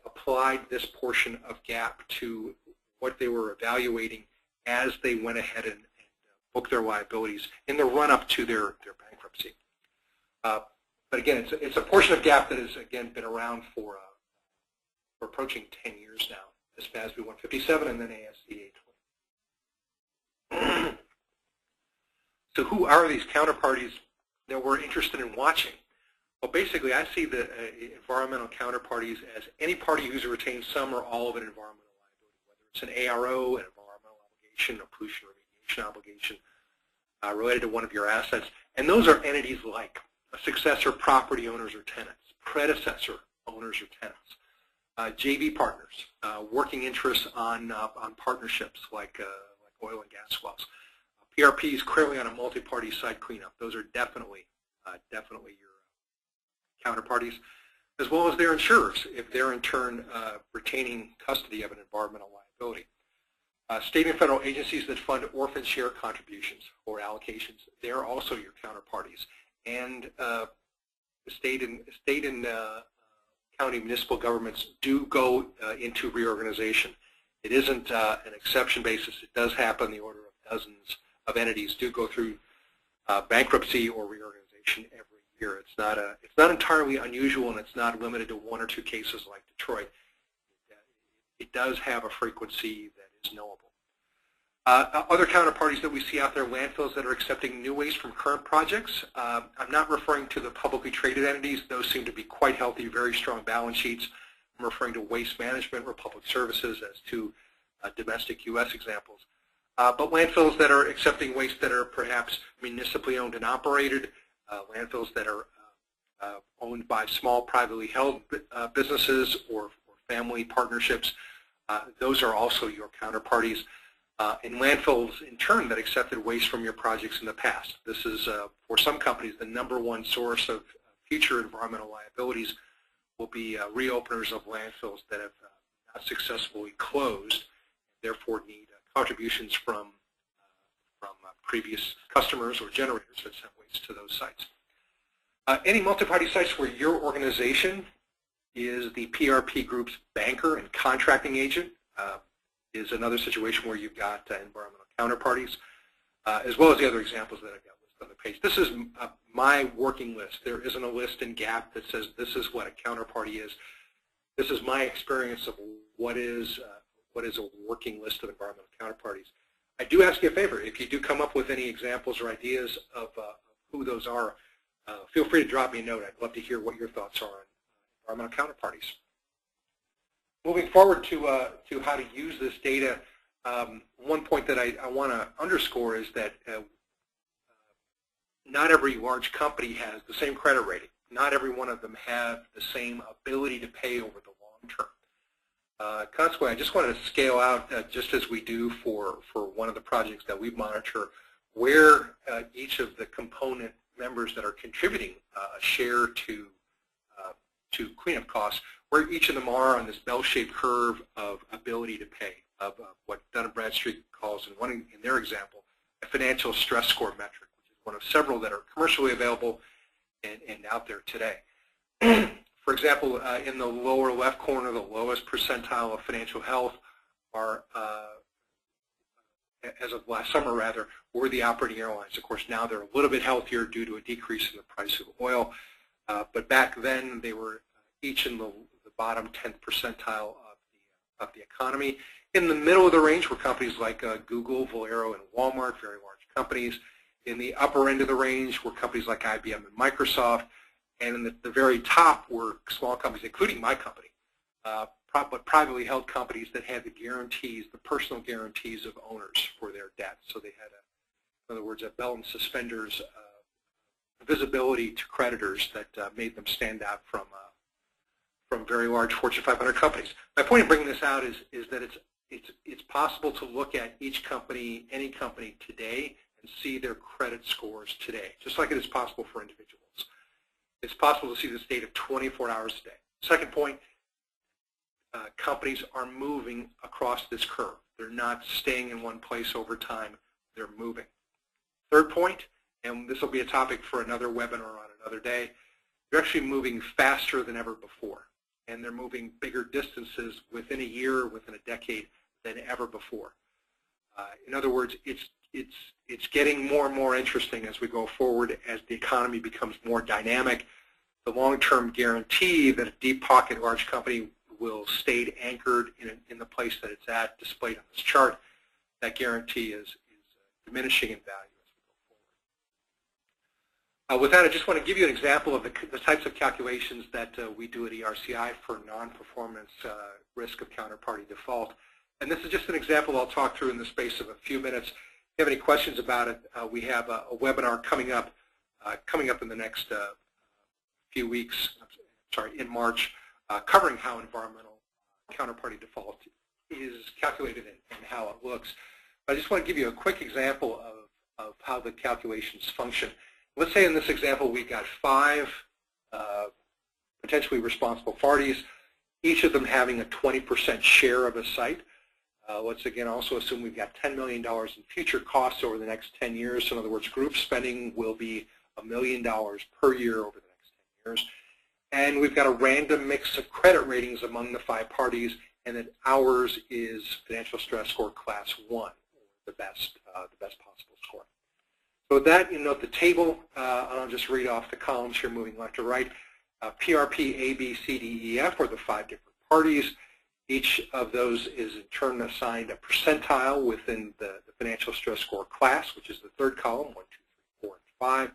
applied this portion of GAAP to what they were evaluating as they went ahead and booked their liabilities in the run-up to their bankruptcy. But again, it's a portion of GAAP that has, again, been around for approaching 10 years now. This FASB 157 and then ASC 820. So who are these counterparties that we're interested in watching? Well, basically, I see the environmental counterparties as any party who's retained some or all of an environmental liability, whether it's an ARO, an environmental obligation, a pollution remediation obligation related to one of your assets. And those are entities like successor property owners or tenants, predecessor owners or tenants, JV partners, working interests on partnerships like oil and gas wells. PRPs clearly on a multi-party site cleanup. Those are definitely your counterparties, as well as their insurers, if they're in turn retaining custody of an environmental liability. State and federal agencies that fund orphan share contributions or allocations, they're also your counterparties. And state and county municipal governments do go into reorganization. It isn't an exception basis. It does happen. The order of dozens of entities do go through bankruptcy or reorganization every year. It's not entirely unusual, and it's not limited to one or two cases like Detroit. It does have a frequency that is knowable. Other counterparties that we see out there, landfills that are accepting new waste from current projects. I'm not referring to the publicly traded entities. Those seem to be quite healthy, very strong balance sheets. I'm referring to waste management or public services as two domestic U.S. examples. But landfills that are accepting waste that are perhaps municipally owned and operated, landfills that are owned by small privately held businesses or family partnerships, those are also your counterparties. And landfills, in turn, that accepted waste from your projects in the past. This is, for some companies, the #1 source of future environmental liabilities will be reopeners of landfills that have not successfully closed, therefore need contributions from previous customers or generators that sent waste to those sites. Any multi-party sites where your organization is the PRP group's banker and contracting agent is another situation where you've got environmental counterparties, as well as the other examples that I've got listed on the page. This is my working list. There isn't a list in GAAP that says this is what a counterparty is. This is my experience of what is a working list of environmental counterparties. I do ask you a favor. If you do come up with any examples or ideas of who those are, feel free to drop me a note. I'd love to hear what your thoughts are on environmental counterparties. Moving forward to how to use this data, one point that I want to underscore is that not every large company has the same credit rating. Not every one of them have the same ability to pay over the long term. Consequently, I just wanted to scale out, just as we do for one of the projects that we monitor, where each of the component members that are contributing a share to cleanup costs, where each of them are on this bell-shaped curve of ability to pay, of what Dun & Bradstreet calls, in their example, a financial stress score metric, which is one of several that are commercially available and out there today. For example, in the lower left corner, the lowest percentile of financial health are, as of last summer rather, were the operating airlines. Of course, now they're a little bit healthier due to a decrease in the price of oil, but back then they were each in the bottom 10th percentile of the economy. In the middle of the range were companies like Google, Valero, and Walmart, very large companies. In the upper end of the range were companies like IBM and Microsoft. And in the very top were small companies, including my company, but privately held companies that had the guarantees, the personal guarantees of owners for their debt. So they had, in other words, a belt and suspenders visibility to creditors that made them stand out from very large Fortune 500 companies. My point in bringing this out is that it's possible to look at each company, any company today, and see their credit scores today, just like it is possible for individuals. It's possible to see this data 24 hours a day. Second point, companies are moving across this curve. They're not staying in one place over time. They're moving. Third point, and this will be a topic for another webinar on another day, they're actually moving faster than ever before. And they're moving bigger distances within a year, within a decade than ever before. In other words, it's getting more and more interesting as we go forward, as the economy becomes more dynamic. The long-term guarantee that a deep pocket large company will stay anchored in the place that it's at, displayed on this chart, that guarantee is diminishing in value as we go forward. With that, I just want to give you an example of the types of calculations that we do at ERCI for non-performance risk of counterparty default. And this is just an example I'll talk through in the space of a few minutes. If you have any questions about it, we have a webinar coming up in the next few weeks, in March, covering how environmental counterparty default is calculated and how it looks. But I just want to give you a quick example of how the calculations function. Let's say in this example we've got 5 potentially responsible parties, each of them having a 20% share of a site. Let's again also assume we've got $10 million in future costs over the next 10 years. So in other words, group spending will be $1 million per year over the next 10 years. And we've got a random mix of credit ratings among the 5 parties, and that ours is financial stress score class 1, the best possible score. So with that, you note the table, and I'll just read off the columns here moving left to right. PRP, A, B, C, D, E, F are the 5 different parties. Each of those is in turn assigned a percentile within the financial stress score class, which is the 3rd column, 1, 2, 3, 4, and 5.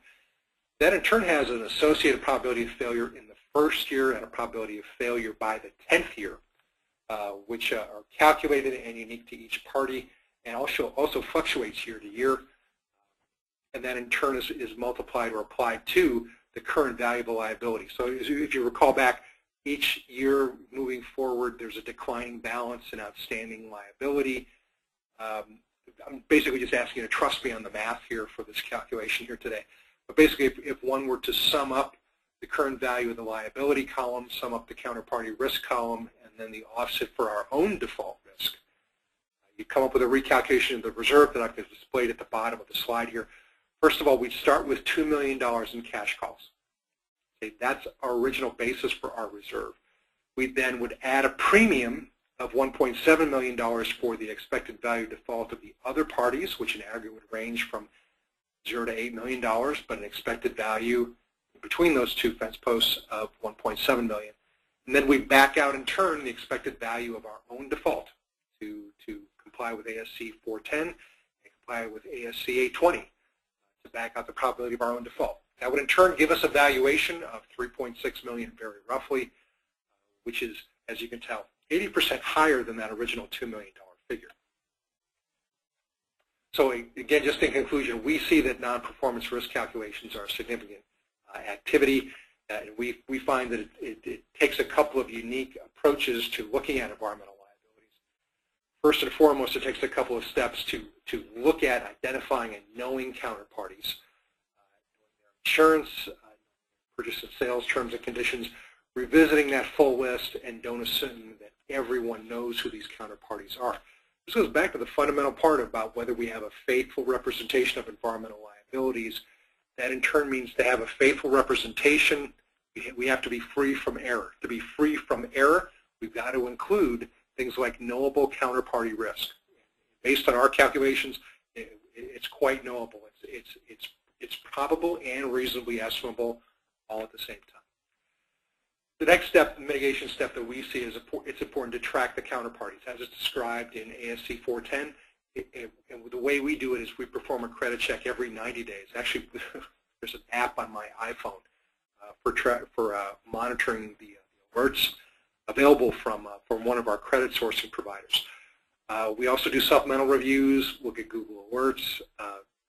That in turn has an associated probability of failure in the 1st year and a probability of failure by the 10th year, which are calculated and unique to each party, and also fluctuates year to year. And that in turn is multiplied or applied to the current valuable liability. So if you recall back, each year moving forward, there's a declining balance in outstanding liability. I'm basically just asking you to trust me on the math here for this calculation here today. But basically, if one were to sum up the current value of the liability column, sum up the counterparty risk column, and then the offset for our own default risk, you come up with a recalculation of the reserve that I've displayed at the bottom of the slide here. First of all, we'd start with $2 million in cash calls. Okay, that's our original basis for our reserve. We then would add a premium of $1.7 million for the expected value default of the other parties, which in aggregate would range from $0 to $8 million, but an expected value between those 2 fence posts of $1.7 million. And then we back out in turn the expected value of our own default to comply with ASC 410 and comply with ASC 820 to back out the probability of our own default. That would in turn give us a valuation of $3.6 million very roughly, which is, as you can tell, 80% higher than that original $2 million figure. So again, just in conclusion, we see that non-performance risk calculations are a significant activity. We find that it takes a couple of unique approaches to looking at environmental liabilities. First and foremost, it takes a couple of steps to look at identifying and knowing counterparties, insurance, purchase and sales terms and conditions, revisiting that full list, and don't assume that everyone knows who these counterparties are. This goes back to the fundamental part about whether we have a faithful representation of environmental liabilities. That in turn means to have a faithful representation, we have to be free from error. To be free from error, we've got to include things like knowable counterparty risk. Based on our calculations, it's quite knowable. It's probable and reasonably estimable all at the same time. The next step, the mitigation step that we see is it's important to track the counterparties as it's described in ASC 410. And the way we do it is we perform a credit check every 90 days. Actually, there's an app on my iPhone for monitoring the alerts available from one of our credit sourcing providers. We also do supplemental reviews, look at Google Alerts,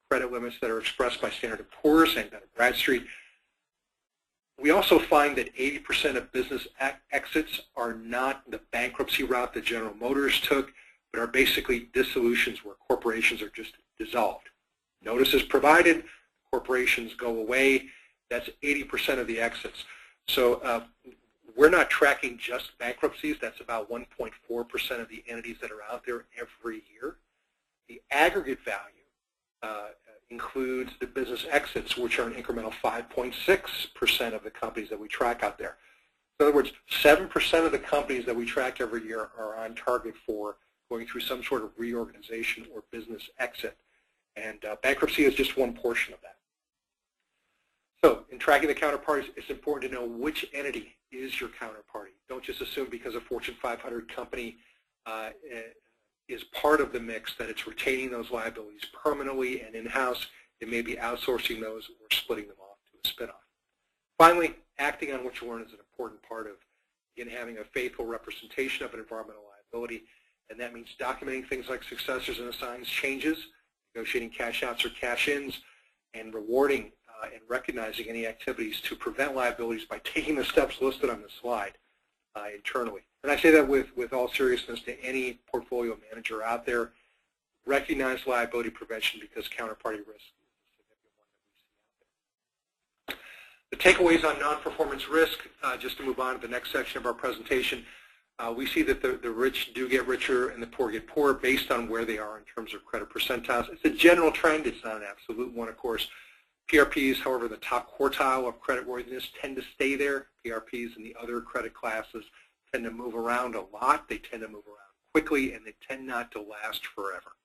credit limits that are expressed by Standard & Poor's and Bradstreet. We also find that 80% of business exits are not the bankruptcy route that General Motors took, but are basically dissolutions where corporations are just dissolved. Notice is provided, corporations go away. That's 80% of the exits. So we're not tracking just bankruptcies. That's about 1.4% of the entities that are out there every year. The aggregate value includes the business exits, which are an incremental 5.6% of the companies that we track out there. In other words, 7% of the companies that we track every year are on target for going through some sort of reorganization or business exit. And bankruptcy is just one portion of that. So in tracking the counterparties, it's important to know which entity is your counterparty. Don't just assume because a Fortune 500 company is part of the mix that it's retaining those liabilities permanently and in-house. It may be outsourcing those or splitting them off to a spin-off. Finally, acting on what you learn is an important part of, again, having a faithful representation of an environmental liability, and that means documenting things like successors and assigns changes, negotiating cash-outs or cash-ins, and rewarding and recognizing any activities to prevent liabilities by taking the steps listed on the slide internally. And I say that with all seriousness to any portfolio manager out there. Recognize liability prevention because counterparty risk is a significant one that we see out there. The takeaways on non-performance risk, just to move on to the next section of our presentation, we see that the rich do get richer and the poor get poorer based on where they are in terms of credit percentiles. It's a general trend. It's not an absolute one, of course. PRPs, however, the top quartile of creditworthiness tend to stay there. PRPs and the other credit classes tend to move around a lot. They tend to move around quickly, and they tend not to last forever.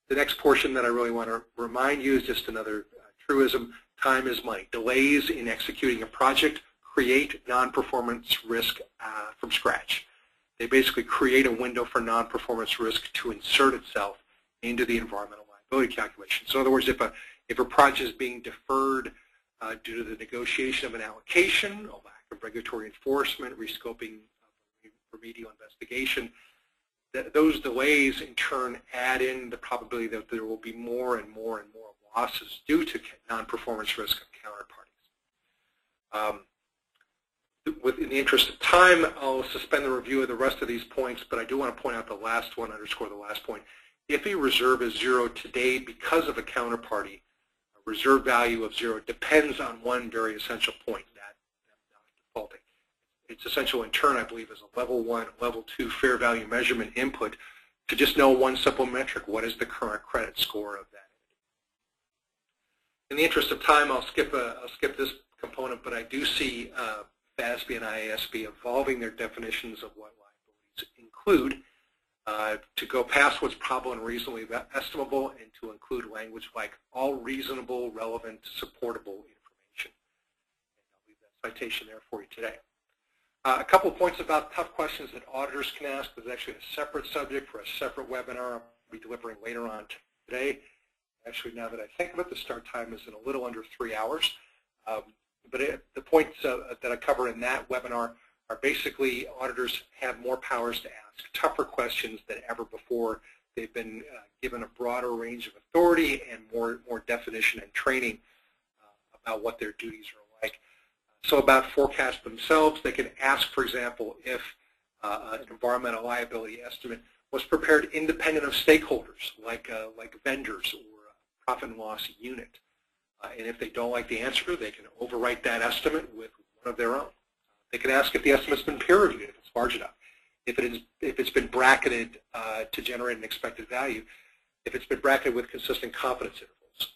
The next portion that I really want to remind you is just another truism. Time is money. Delays in executing a project create non-performance risk from scratch. They basically create a window for non-performance risk to insert itself into the environmental liability calculation. So in other words, if a project is being deferred due to the negotiation of an allocation, a lack of regulatory enforcement, rescoping of remedial investigation, those delays in turn add in the probability that there will be more and more and more losses due to non-performance risk of counterparties. In the interest of time, I'll suspend the review of the rest of these points, but I do want to point out the last one, underscore the last point. If a reserve is zero today because of a counterparty, a reserve value of zero depends on one very essential point, that defaulting. It's essential in turn, I believe, as a level 1, level 2 fair value measurement input to just know one simple metric: what is the current credit score of that? In the interest of time, I'll skip this component, but I do see FASB and IASB evolving their definitions of what liabilities include to go past what's probable and reasonably estimable and to include language like all reasonable, relevant, supportable information. And I'll leave that citation there for you today. A couple of points about tough questions that auditors can ask. There's actually a separate subject for a separate webinar I'll be delivering later on today. Actually, now that I think of it, the start time is in a little under 3 hours. But the points that I cover in that webinar are basically auditors have more powers to ask tougher questions than ever before. They've been given a broader range of authority and more definition and training about what their duties are like. So about forecasts themselves, they can ask, for example, if an environmental liability estimate was prepared independent of stakeholders like vendors or a profit and loss unit. And if they don't like the answer, they can overwrite that estimate with one of their own. They can ask if the estimate's been peer-reviewed, if it's large enough, if it's been bracketed to generate an expected value, if it's been bracketed with consistent confidence intervals.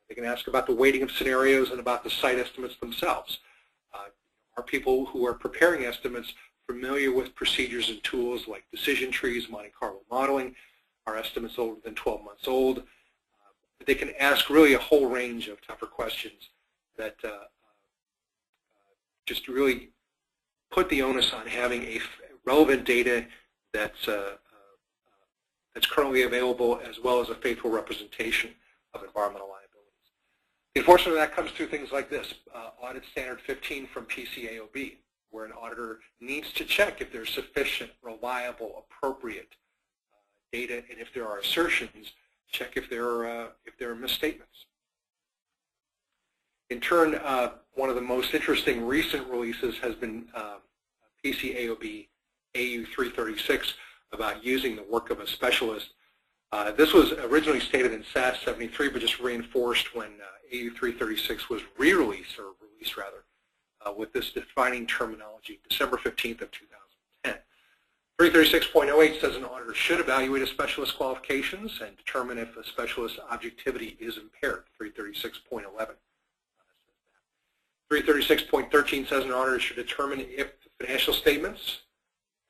They can ask about the weighting of scenarios and about the site estimates themselves. Are people who are preparing estimates familiar with procedures and tools like decision trees, Monte Carlo modeling? Are estimates older than 12 months old? They can ask really a whole range of tougher questions that just really put the onus on having a relevant data that's currently available, as well as a faithful representation of environmental liabilities. The enforcement of that comes through things like this: Audit Standard 15 from PCAOB, where an auditor needs to check if there's sufficient, reliable, appropriate data, and if there are assertions, check if there are misstatements. In turn, one of the most interesting recent releases has been PCAOB AU 336 about using the work of a specialist. This was originally stated in SAS 73, but just reinforced when AU 336 was released with this defining terminology, December 15th of 2010. 336.08 says an auditor should evaluate a specialist's qualifications and determine if a specialist's objectivity is impaired. 336.11. 336.13 says an auditor should determine if the financial statements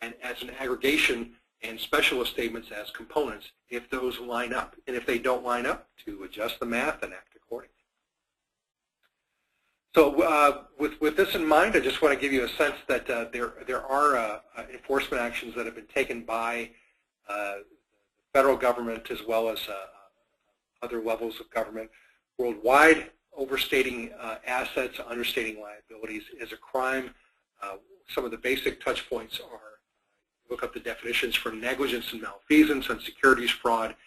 and as an aggregation and specialist statements as components, if those line up. And if they don't line up, to adjust the math and act accordingly. So with this in mind, I just want to give you a sense that there are enforcement actions that have been taken by the federal government as well as other levels of government worldwide. Overstating assets, understating liabilities is a crime. Some of the basic touch points are look up the definitions for negligence and malfeasance and securities fraud, and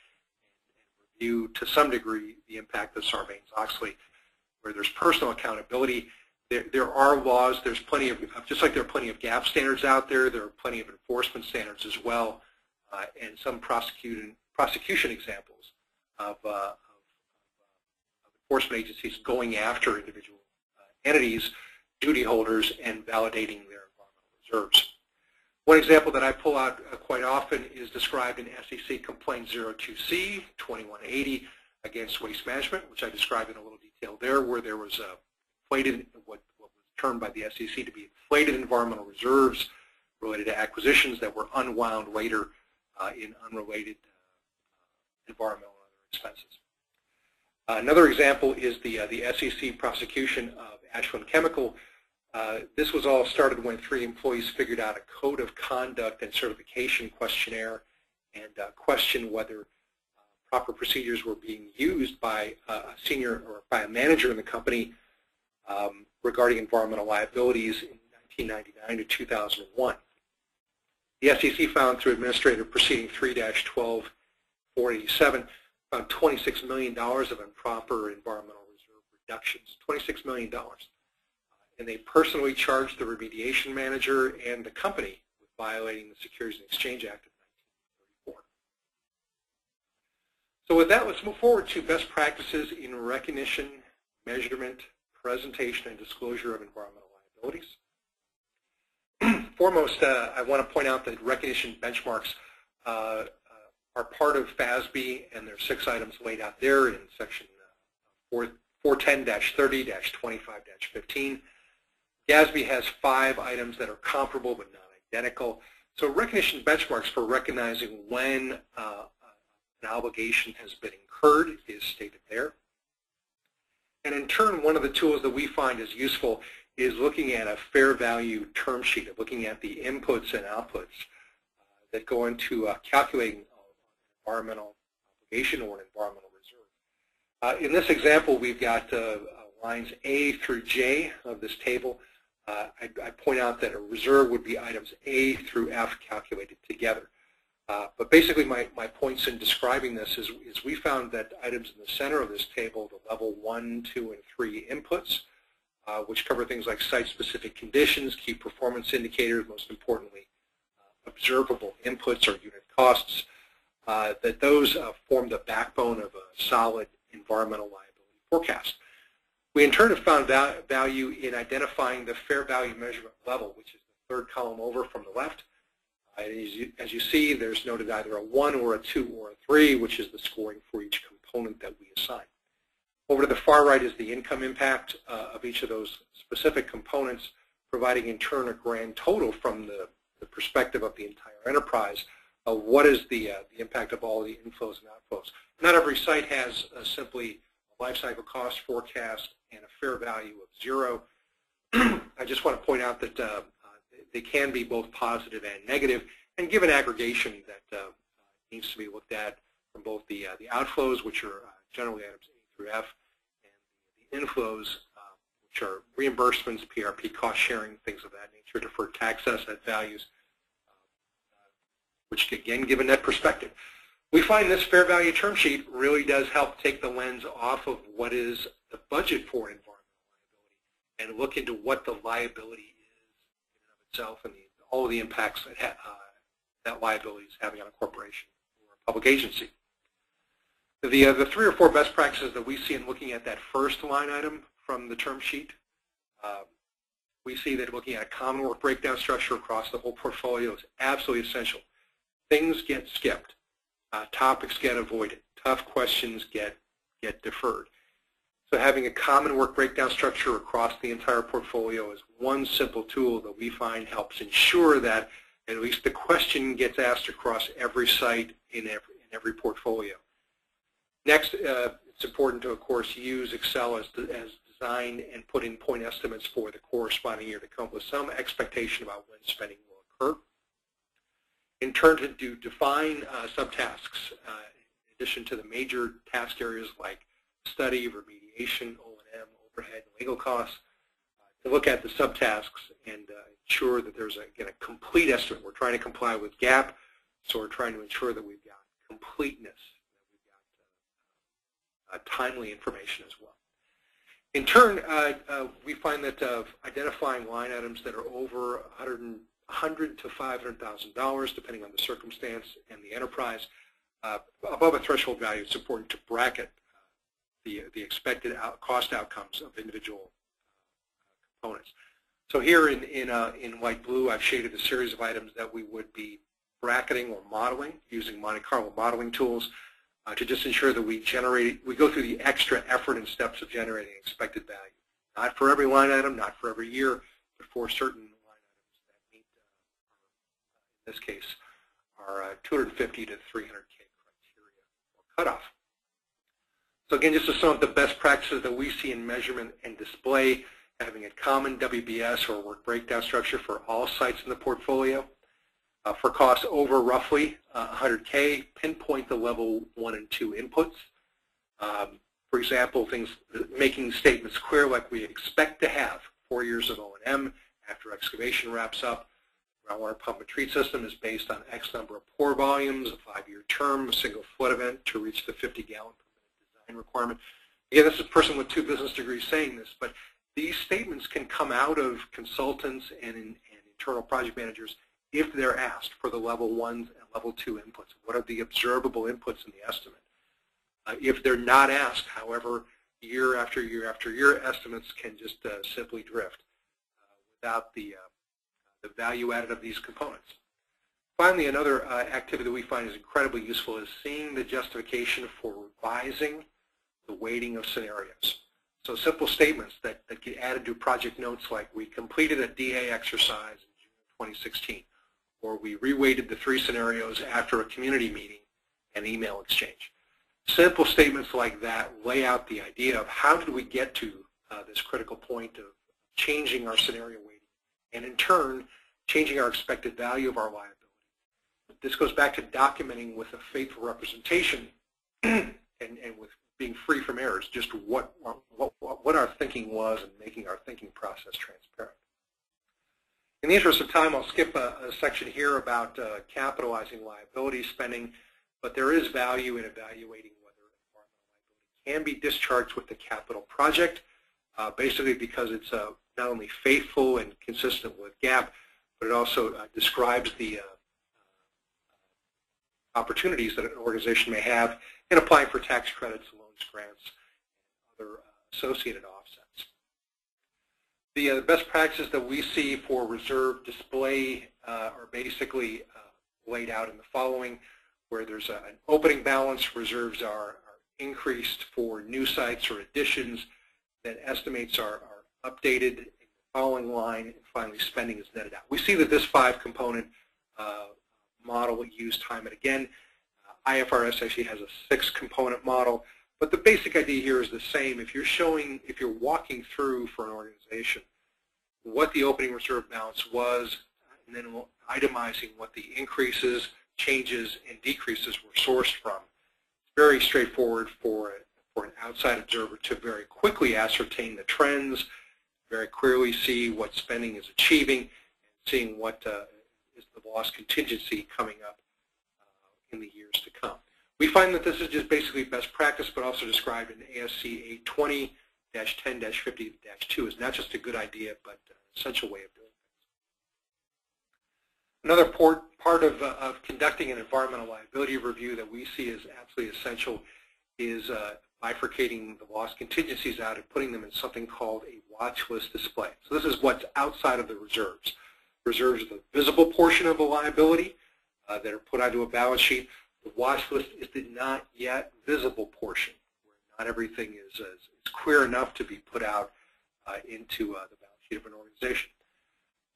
review to some degree the impact of Sarbanes-Oxley. Where there's personal accountability, there are laws. There's plenty of, just like there are plenty of GAAP standards out there, there are plenty of enforcement standards as well, and some prosecution examples of enforcement agencies going after individual entities, duty holders, and validating their environmental reserves. One example that I pull out quite often is described in SEC Complaint 02C 2180 against Waste Management, which I described in a little detail there, where there was inflated, what was termed by the SEC to be inflated environmental reserves related to acquisitions that were unwound later in unrelated environmental and other expenses. Another example is the SEC prosecution of Ashland Chemical. This was all started when 3 employees figured out a code of conduct and certification questionnaire and questioned whether proper procedures were being used by a senior or by a manager in the company regarding environmental liabilities in 1999 to 2001. The SEC found through Administrative Proceeding 3-12-487 found $26 million of improper environmental reserve reductions, $26 million. And they personally charged the remediation manager and the company with violating the Securities and Exchange Act of 1934. So with that, let's move forward to best practices in recognition, measurement, presentation, and disclosure of environmental liabilities. Foremost, I want to point out that recognition benchmarks are part of FASB, and there are 6 items laid out there in section 410-30-25-15. GASB has 5 items that are comparable but not identical. So recognition benchmarks for recognizing when an obligation has been incurred is stated there. And in turn, one of the tools that we find is useful is looking at a fair value term sheet, looking at the inputs and outputs that go into calculating environmental obligation or an environmental reserve. In this example, we've got lines A through J of this table. I point out that a reserve would be items A through F calculated together. But basically my points in describing this is we found that items in the center of this table, the level 1, 2, and 3 inputs, which cover things like site-specific conditions, key performance indicators, most importantly, observable inputs or unit costs, that those form the backbone of a solid environmental liability forecast. We in turn have found value in identifying the fair value measurement level, which is the 3rd column over from the left. As you see, there's noted either a 1 or a 2 or a 3, which is the scoring for each component that we assign. Over to the far right is the income impact of each of those specific components, providing in turn a grand total from the perspective of the entire enterprise of what is the impact of all the inflows and outflows. Not every site has simply a life cycle cost forecast and a fair value of 0. I just want to point out that they can be both positive and negative, and give an aggregation that needs to be looked at from both the outflows, which are generally items A through F, and the inflows, which are reimbursements, PRP cost sharing, things of that nature, deferred tax asset values, which again give a net perspective. We find this fair value term sheet really does help take the lens off of what is the budget for environmental liability and look into what the liability is in and of itself and all of the impacts that that liability is having on a corporation or a public agency. The 3 or 4 best practices that we see in looking at that first line item from the term sheet, we see that looking at a common work breakdown structure across the whole portfolio is absolutely essential. Things get skipped. Topics get avoided. Tough questions get deferred. So having a common work breakdown structure across the entire portfolio is one simple tool that we find helps ensure that at least the question gets asked across every site in every portfolio. Next, it's important to, of course, use Excel as designed and put in point estimates for the corresponding year to come up with some expectation about when spending will occur. In turn, to define subtasks, in addition to the major task areas like study, remediation, O&M, overhead, and legal costs, to look at the subtasks and ensure that there's, again, a complete estimate. We're trying to comply with GAAP, so we're trying to ensure that we've got completeness, that we've got timely information as well. In turn, we find that identifying line items that are over $100,000 to $500,000, depending on the circumstance and the enterprise, above a threshold value, it's important to bracket the expected cost outcomes of individual components. So here in light blue, I've shaded a series of items that we would be bracketing or modeling using Monte Carlo modeling tools to just ensure that we go through the extra effort and steps of generating expected value. Not for every line item, not for every year, but for certain line items that meet, in this case, our 250 to 300K criteria or cutoff. So again, just to sum up the best practices that we see in measurement and display, having a common WBS or work breakdown structure for all sites in the portfolio. For costs over roughly 100K, pinpoint the level 1 and 2 inputs. For example, things making statements clear like we expect to have 4 years of O&M after excavation wraps up. Groundwater pump and treat system is based on X number of pour volumes, a 5-year term, a single flood event to reach the 50-gallon per minute design requirement. Again, this is a person with 2 business degrees saying this, but these statements can come out of consultants and internal project managers if they're asked for the level 1 and level 2 inputs. What are the observable inputs in the estimate? If they're not asked, however, year after year after year, estimates can just simply drift without the value added of these components. Finally, another activity that we find is incredibly useful is seeing the justification for revising the weighting of scenarios. So simple statements that get added to project notes like we completed a DA exercise in June of 2016, or we reweighted the 3 scenarios after a community meeting and email exchange. Simple statements like that lay out the idea of how did we get to this critical point of changing our scenario weighting and in turn changing our expected value of our liability. This goes back to documenting with a faithful representation and with being free from errors, just what our thinking was and making our thinking process transparent. In the interest of time, I'll skip a section here about capitalizing liability spending, but there is value in evaluating whether environmental liability can be discharged with the capital project, basically because it's not only faithful and consistent with GAAP, but it also describes the opportunities that an organization may have in applying for tax credits, loans, grants, and other associated offsets. The best practices that we see for reserve display are basically laid out in the following, where there's an opening balance, reserves are increased for new sites or additions, then estimates are updated in the following line, and finally spending is netted out. We see that this 5-component model used time and again. IFRS actually has a 6-component model, but the basic idea here is the same. If you're walking through for an organization what the opening reserve balance was, and then itemizing what the increases, changes, and decreases were sourced from, it's very straightforward for an outside observer to very quickly ascertain the trends, very clearly see what spending is achieving, and seeing what is the loss contingency coming up in the years to come. We find that this is just basically best practice, but also described in ASC 820-10-50-2 is not just a good idea, but an essential way of doing things. Another part of conducting an environmental liability review that we see as absolutely essential is bifurcating the loss contingencies out and putting them in something called a watch list display. So this is what's outside of the reserves. Reserves are the visible portion of the liability that are put onto a balance sheet. The watch list is the not yet visible portion, where not everything is clear enough to be put out into the balance sheet of an organization.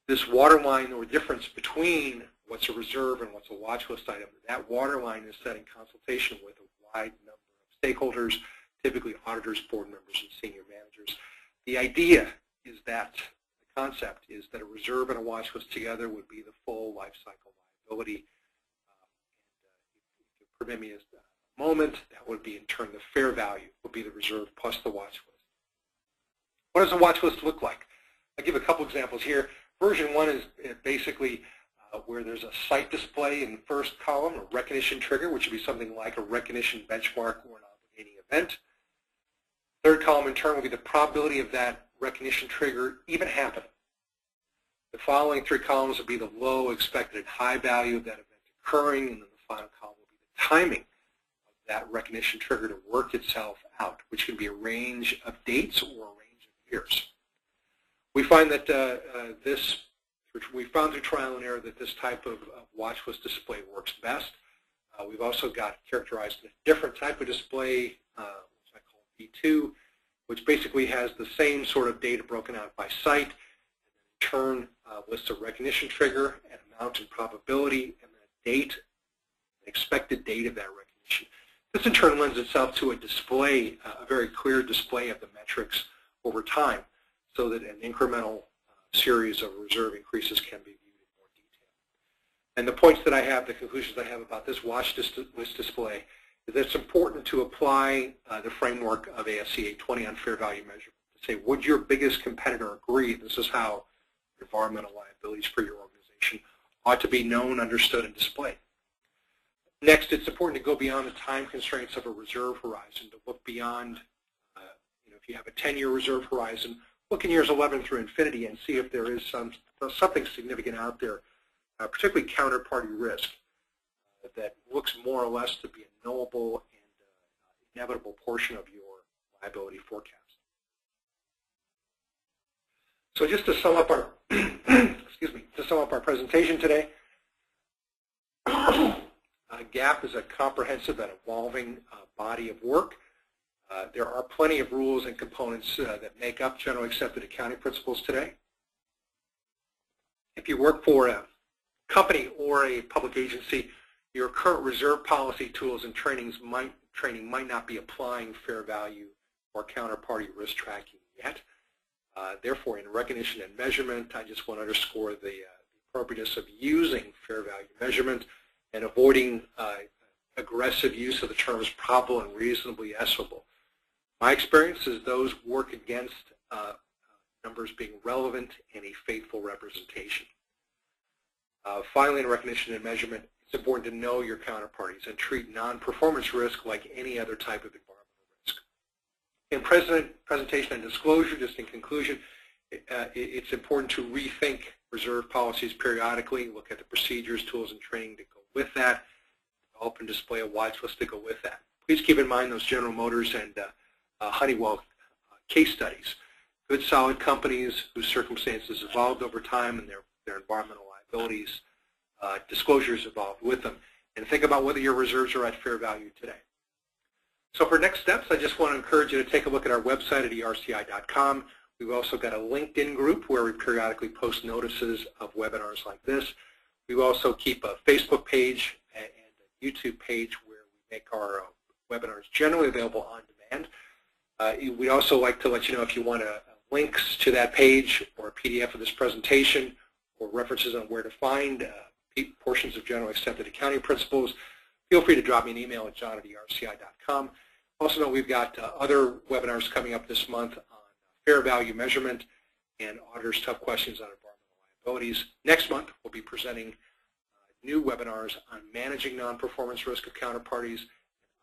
This waterline or difference between what's a reserve and what's a watch list item, that waterline is set in consultation with a wide number of stakeholders, typically auditors, board members, and senior managers. The idea is that, the concept is that a reserve and a watch list together would be the full life cycle liability. If you permit me a moment, that would be in turn the fair value would be the reserve plus the watch list. What does a watch list look like? I'll give a couple examples here. Version 1 is basically where there's a site display in the first column, a recognition trigger, which would be something like a recognition benchmark or an obligating event. Third column in turn will be the probability of that recognition trigger even happening. The following three columns will be the low, expected, and high value of that event occurring, and then the final column will be the timing of that recognition trigger to work itself out, which can be a range of dates or a range of years. We find that we found through trial and error that this type of watch list display works best. We've also got characterized a different type of display, which I call B2, which basically has the same sort of data broken out by site, and then in turn lists a recognition trigger, an amount and probability, and then a date, an expected date of that recognition. This in turn lends itself to a display, a very clear display of the metrics over time, so that an incremental series of reserve increases can be viewed in more detail. And the points that I have, the conclusions I have about this watch list display, is that it's important to apply the framework of ASC 820 on fair value measurement. To say, would your biggest competitor agree this is how environmental liabilities for your organization ought to be known, understood, and displayed? Next, it's important to go beyond the time constraints of a reserve horizon, to look beyond, if you have a 10-year reserve horizon, look in years 11 through infinity and see if there is something significant out there, particularly counterparty risk, that looks more or less to be a knowable and inevitable portion of your liability forecast. So just to sum up our our presentation today, GAAP is a comprehensive and evolving body of work. There are plenty of rules and components that make up generally accepted accounting principles today. If you work for a company or a public agency, your current reserve policy tools and training might not be applying fair value or counterparty risk tracking yet. Therefore, in recognition and measurement, I just want to underscore the appropriateness of using fair value measurement and avoiding aggressive use of the terms probable and reasonably estimable. My experience is those work against numbers being relevant and a faithful representation. Finally, in recognition and measurement, it's important to know your counterparties and treat non-performance risk like any other type of environmental risk. In presentation and disclosure, just in conclusion, it's important to rethink reserve policies periodically, look at the procedures, tools, and training to go with that, develop and display a watch list to go with that. Please keep in mind those General Motors and Honeywell case studies. Good, solid companies whose circumstances evolved over time and their environmental liabilities disclosures evolved with them. And think about whether your reserves are at fair value today. So for next steps, I just want to encourage you to take a look at our website at erci.com. We've also got a LinkedIn group where we periodically post notices of webinars like this. We also keep a Facebook page and a YouTube page where we make our webinars generally available on demand. We'd also like to let you know if you want links to that page or a PDF of this presentation or references on where to find portions of generally accepted accounting principles, feel free to drop me an email at john@erci.com. Also know we've got other webinars coming up this month on fair value measurement and auditors' tough questions on environmental liabilities. Next month, we'll be presenting new webinars on managing non-performance risk of counterparties and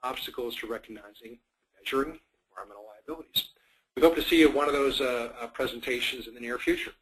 obstacles to recognizing and measuring environmental liabilities. We hope to see you at one of those presentations in the near future.